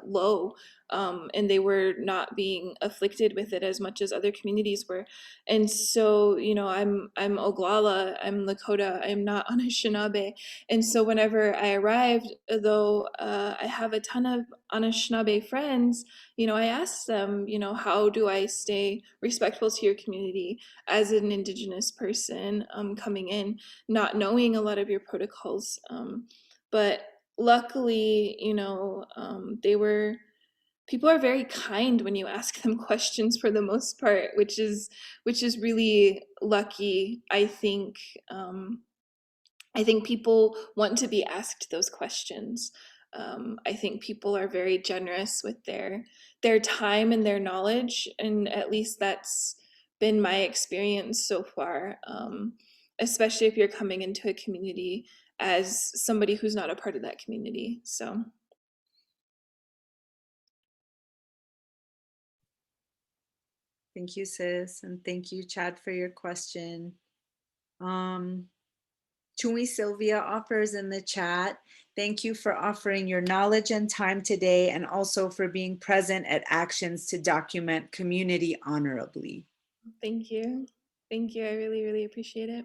low. And they were not being afflicted with it as much as other communities were. And so, I'm Oglala, I'm Lakota, I'm not Anishinaabe. And so whenever I arrived, though I have a ton of Anishinaabe friends, I asked them, how do I stay respectful to your community as an Indigenous person coming in, not knowing a lot of your protocols. But luckily, people are very kind when you ask them questions for the most part, which is really lucky, I think. I think people want to be asked those questions. I think people are very generous with their time and their knowledge, and at least that's been my experience so far. Especially if you're coming into a community as somebody who's not a part of that community. So. Thank you, sis. And thank you, Chad, for your question. Tui Sylvia offers in the chat, thank you for offering your knowledge and time today and also for being present at actions to document community honorably. Thank you. Thank you. I really, really appreciate it.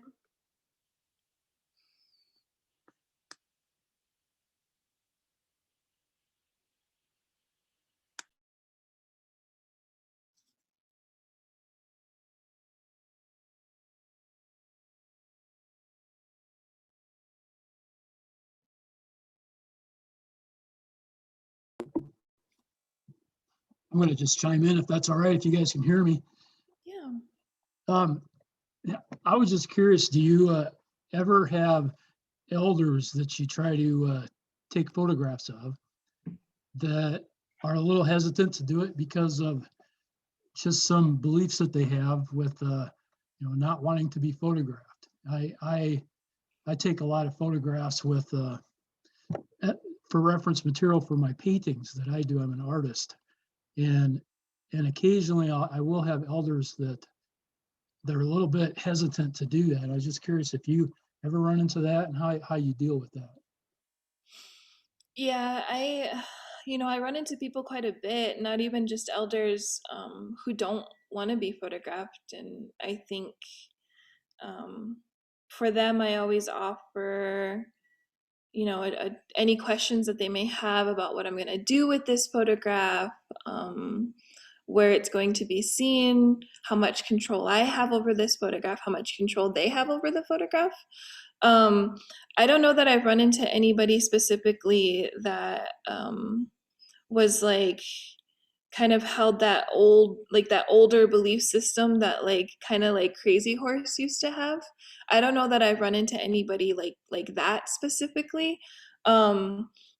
I'm going to just chime in if that's all right, if you guys can hear me. Yeah. I was just curious, do you ever have elders that you try to take photographs of that are a little hesitant to do it because of just some beliefs that they have with, not wanting to be photographed. I take a lot of photographs with, for reference material for my paintings that I do. I'm an artist, and occasionally I will have elders that they're a little bit hesitant to do that. I was just curious if you ever run into that and how you deal with that. Yeah, I run into people quite a bit, not even just elders who don't want to be photographed. And I think for them, I always offer, any questions that they may have about what I'm going to do with this photograph, where it's going to be seen, how much control I have over this photograph, how much control they have over the photograph. I don't know that I've run into anybody specifically that was like kind of held that older belief system that kind of like Crazy Horse used to have. I don't know that I've run into anybody like that specifically.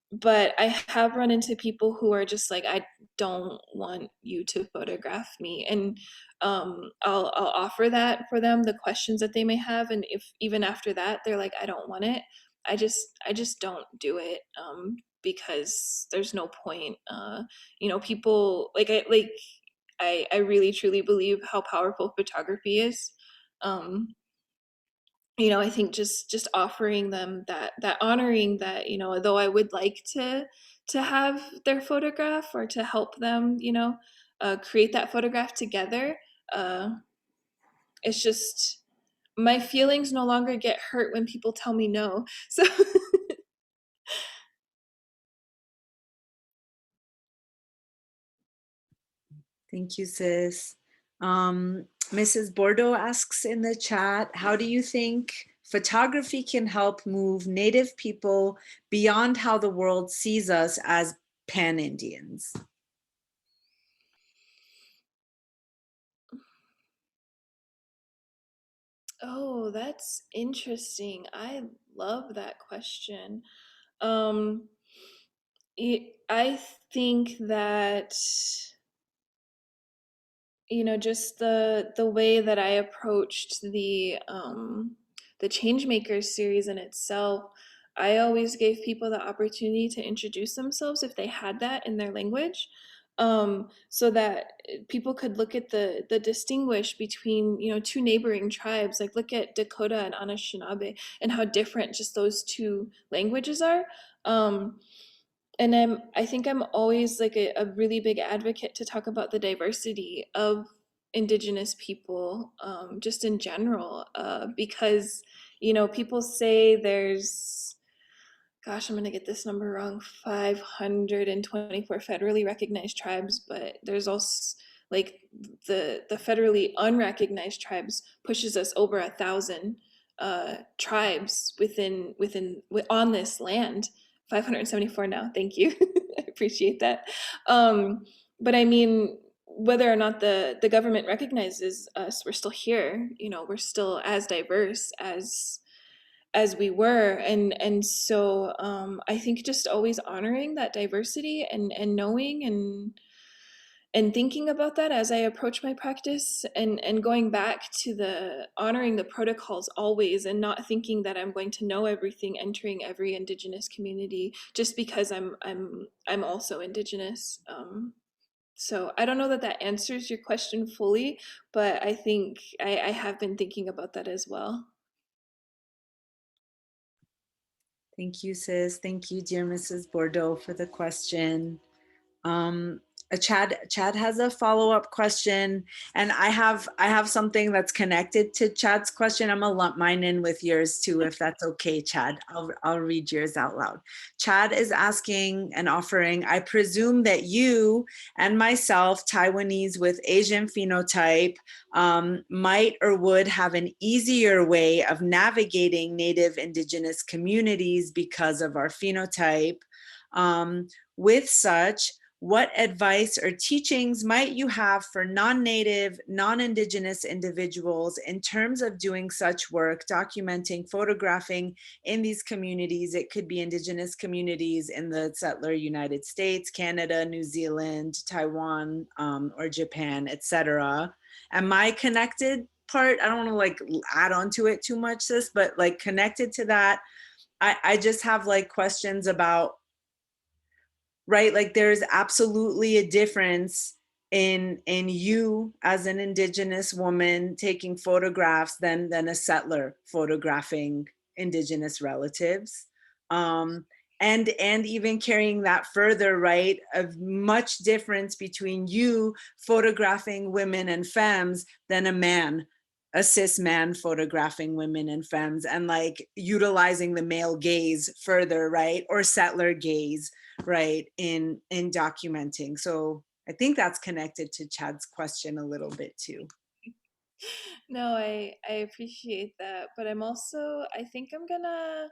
But I have run into people who are just like, I don't want you to photograph me. And I'll offer that for them, the questions that they may have. And if even after that, they're like, I don't want it, I just don't do it, because there's no point. People I really truly believe how powerful photography is. I think just offering them that honoring that, though I would like to have their photograph or to help them, create that photograph together. It's just my feelings no longer get hurt when people tell me no. So Thank you, sis. Mrs. Bordeaux asks in the chat, how do you think photography can help move Native people beyond how the world sees us as Pan-Indians? Oh, that's interesting. I love that question. I think that just the way that I approached the Changemakers series in itself, I always gave people the opportunity to introduce themselves if they had that in their language, so that people could look at the distinguish between two neighboring tribes, like look at Dakota and Anishinaabe and how different just those two languages are. And I think I'm always like a really big advocate to talk about the diversity of Indigenous people, just in general, because people say there's, gosh, I'm gonna get this number wrong, 524 federally recognized tribes, but there's also like the federally unrecognized tribes pushes us over 1,000 tribes on this land. 574 now. Thank you. I appreciate that. But I mean, whether or not the government recognizes us, we're still here. We're still as diverse as we were, and so I think just always honoring that diversity and knowing and thinking about that as I approach my practice, and going back to the honoring the protocols always, and not thinking that I'm going to know everything entering every Indigenous community just because I'm also Indigenous. So I don't know that answers your question fully, but I think I have been thinking about that as well. Thank you, sis. Thank you, dear Mrs. Bordeaux, for the question. Chad has a follow-up question, and I have something that's connected to Chad's question. I'm gonna lump mine in with yours too, if that's okay, Chad. I'll read yours out loud. Chad is asking and offering, I presume that you and myself, Taiwanese with Asian phenotype, might or would have an easier way of navigating Native Indigenous communities because of our phenotype. With such, what advice or teachings might you have for non-Native, non-Indigenous individuals in terms of doing such work, documenting, photographing in these communities? It could be Indigenous communities in the settler United States, Canada, New Zealand, Taiwan, or Japan, etc. Am I connected part? I don't want to like add on to it too much, sis, but like connected to that, I just have like questions about, right? Like there's absolutely a difference in you as an Indigenous woman taking photographs than a settler photographing Indigenous relatives. And even carrying that further, right? Of much difference between you photographing women and femmes than a cis man photographing women and femmes, and like utilizing the male gaze further, right? Or settler gaze, right, in documenting. So I think that's connected to Chad's question a little bit too. No, I appreciate that, but I'm also, I think I'm gonna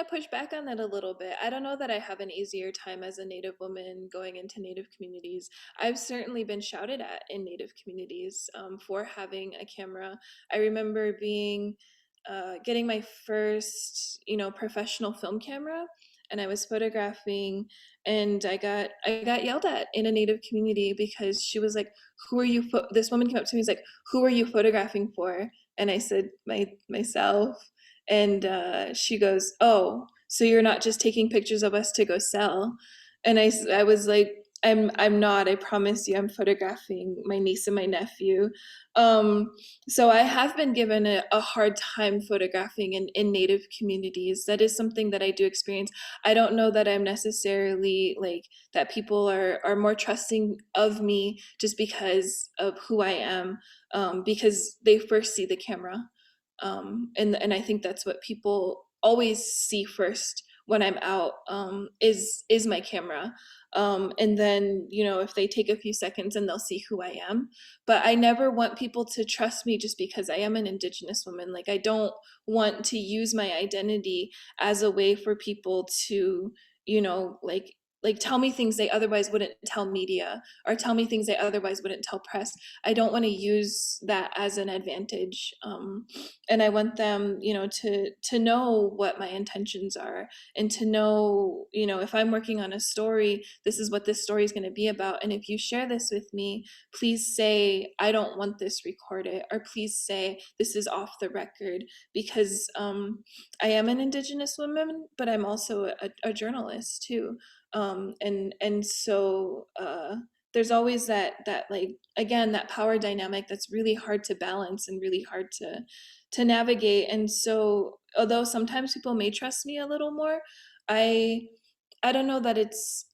push back on that a little bit. I don't know that I have an easier time as a Native woman going into Native communities. I've certainly been shouted at in Native communities for having a camera. I remember getting my first, professional film camera, and I was photographing, and I got yelled at in a Native community because she was like, "Who are you?" This woman came up to me and was like, "Who are you photographing for?" And I said, myself. And she goes, "Oh, so you're not just taking pictures of us to go sell?" And I was like, I'm not. I promise you, I'm photographing my niece and my nephew. So I have been given a hard time photographing in Native communities. That is something that I do experience. I don't know that I'm necessarily like that people are more trusting of me just because of who I am, because they first see the camera. And I think that's what people always see first when I'm out, is my camera. And then, if they take a few seconds and they'll see who I am. But I never want people to trust me just because I am an Indigenous woman. Like, I don't want to use my identity as a way for people to, like tell me things they otherwise wouldn't tell media, or tell me things they otherwise wouldn't tell press. I don't want to use that as an advantage. And I want them, to know what my intentions are, and to know, if I'm working on a story, this is what this story is going to be about. And if you share this with me, please say, I don't want this recorded, or please say this is off the record, because I am an Indigenous woman, but I'm also a journalist too. And so there's always that like, again, that power dynamic that's really hard to balance and really hard to navigate. And so although sometimes people may trust me a little more, I don't know that it's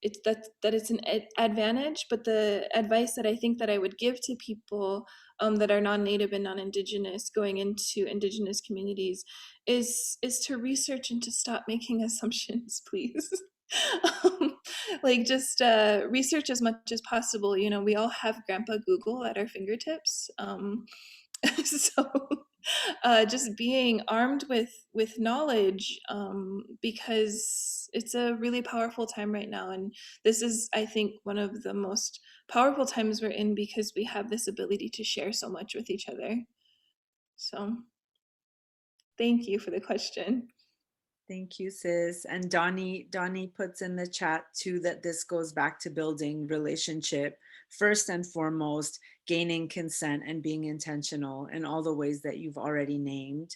an advantage. But the advice that I think that I would give to people that are non-Native and non-Indigenous going into Indigenous communities is to research and to stop making assumptions, please. Like, just research as much as possible. We all have Grandpa Google at our fingertips. So just being armed with knowledge, because it's a really powerful time right now. And this is, I think, one of the most powerful times we're in, because we have this ability to share so much with each other. So thank you for the question. Thank you, sis. And Donnie puts in the chat too that this goes back to building relationship first and foremost, gaining consent and being intentional in all the ways that you've already named.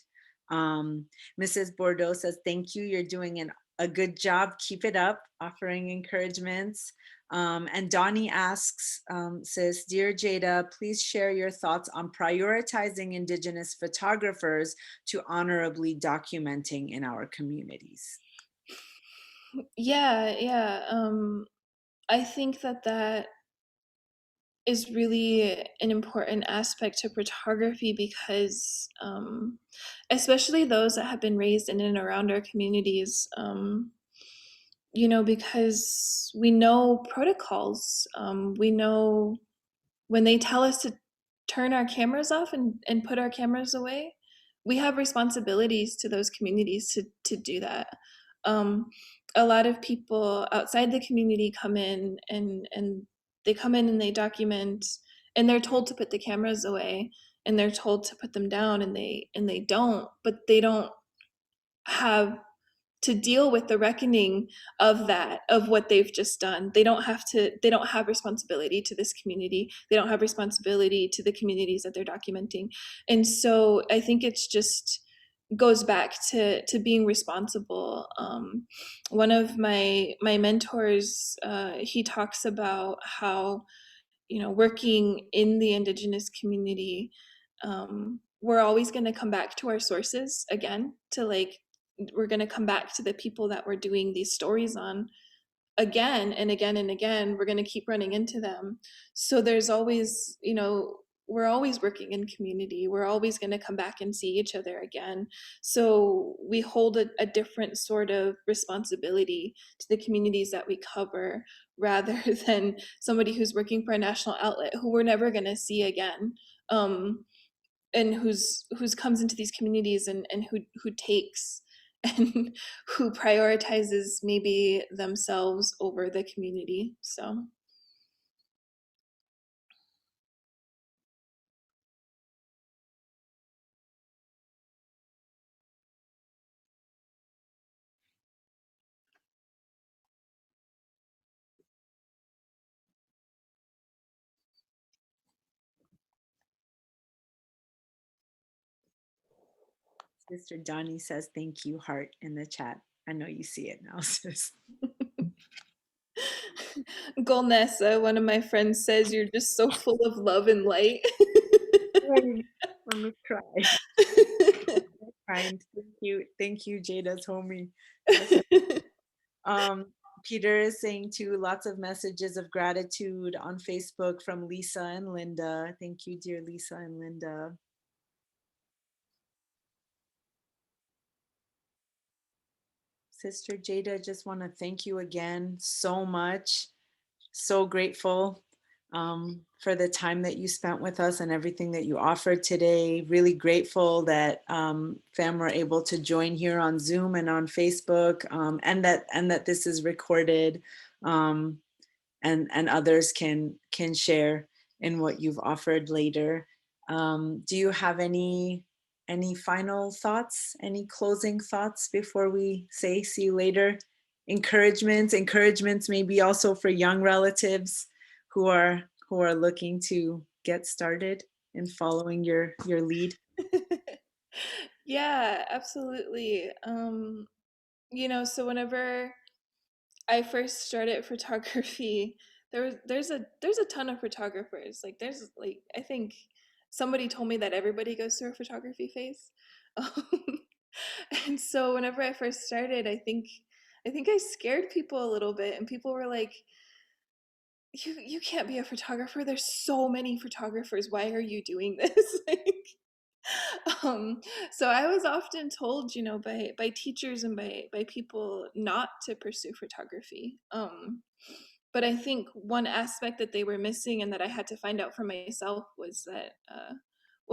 Mrs. Bordeaux says, thank you. You're doing a good job. Keep it up, offering encouragements. And Donnie asks, says, Dear Jaida, please share your thoughts on prioritizing Indigenous photographers to honorably documenting in our communities. Yeah. I think that is really an important aspect to photography, because especially those that have been raised in and around our communities, because we know protocols. We know when they tell us to turn our cameras off and put our cameras away, we have responsibilities to those communities to do that. A lot of people outside the community come in and they come in and they document, and they're told to put the cameras away, and they're told to put them down, and they don't, but they don't have to deal with the reckoning of that, of what they've just done. They don't have responsibility to this community. They don't have responsibility to the communities that they're documenting. And so I think it's just goes back to being responsible. One of my mentors, he talks about how, working in the Indigenous community, we're always going to come back to our sources again, to we're going to come back to the people that we're doing these stories on again and again and again. We're going to keep running into them. So there's always, we're always working in community. We're always going to come back and see each other again. So we hold a different sort of responsibility to the communities that we cover, rather than somebody who's working for a national outlet who we're never going to see again. And who's comes into these communities and who takes and who prioritizes maybe themselves over the community. So Sister Donnie says, thank you, heart, in the chat. I know you see it now, sis. Golnessa, one of my friends, says you're just so full of love and light. Let me cry. Kind. Thank you, Jaida's homie. Peter is saying too, lots of messages of gratitude on Facebook from Lisa and Linda. Thank you, dear Lisa and Linda. Sister Jaida, just want to thank you again so much. So grateful for the time that you spent with us and everything that you offered today. Really grateful that fam were able to join here on Zoom and on Facebook, and that this is recorded, and others can share in what you've offered later. Do you have any final thoughts, any closing thoughts before we say see you later? Encouragements maybe also for young relatives who are looking to get started in following your lead. Yeah, absolutely. So whenever I first started photography, there's a ton of photographers. I think somebody told me that everybody goes through a photography phase. And so whenever I first started, I think I scared people a little bit, and people were like, you can't be a photographer. There's so many photographers. Why are you doing this? So I was often told, by teachers and by people not to pursue photography. But I think one aspect that they were missing and that I had to find out for myself was that,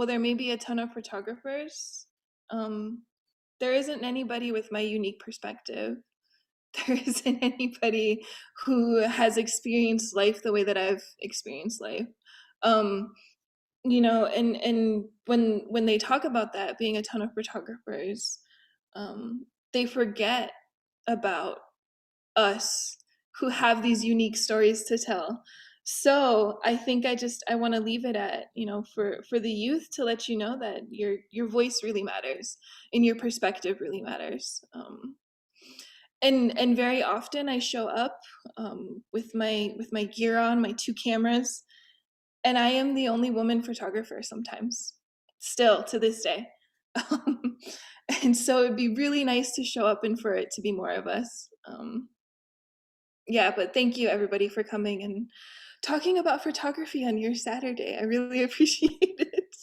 there may be a ton of photographers. There isn't anybody with my unique perspective. There isn't anybody who has experienced life the way that I've experienced life. And when they talk about that being a ton of photographers, they forget about us who have these unique stories to tell. So I think I want to leave it at, for the youth, to let you know that your voice really matters and your perspective really matters. And very often I show up with my gear on, my 2 cameras, and I am the only woman photographer sometimes, still to this day. And so it'd be really nice to show up and for it to be more of us. Yeah, but thank you everybody for coming and talking about photography on your Saturday. I really appreciate it.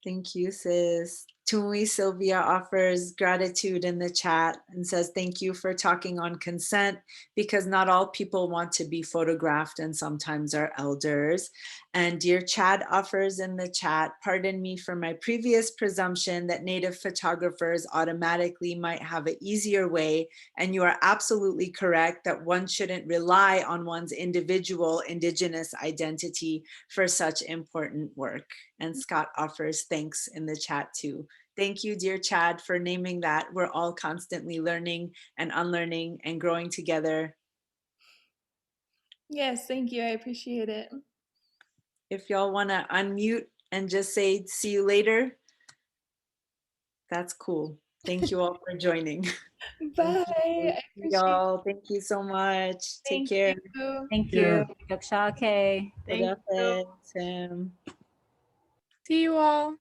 Thank you, sis. Tui Sylvia offers gratitude in the chat and says, thank you for talking on consent, because not all people want to be photographed and sometimes are elders. And dear Chad offers in the chat, pardon me for my previous presumption that Native photographers automatically might have an easier way. And you are absolutely correct that one shouldn't rely on one's individual Indigenous identity for such important work. And Scott offers thanks in the chat too. Thank you, dear Chad, for naming that. We're all constantly learning and unlearning and growing together. Yes, thank you. I appreciate it. If y'all want to unmute and just say, see you later, that's cool. Thank you all for joining. Bye. I appreciate Y'all, thank you so much. Take Thank care. you. Thank Care. you. Yaksha, okay. Good Thank you. afternoon. See you all.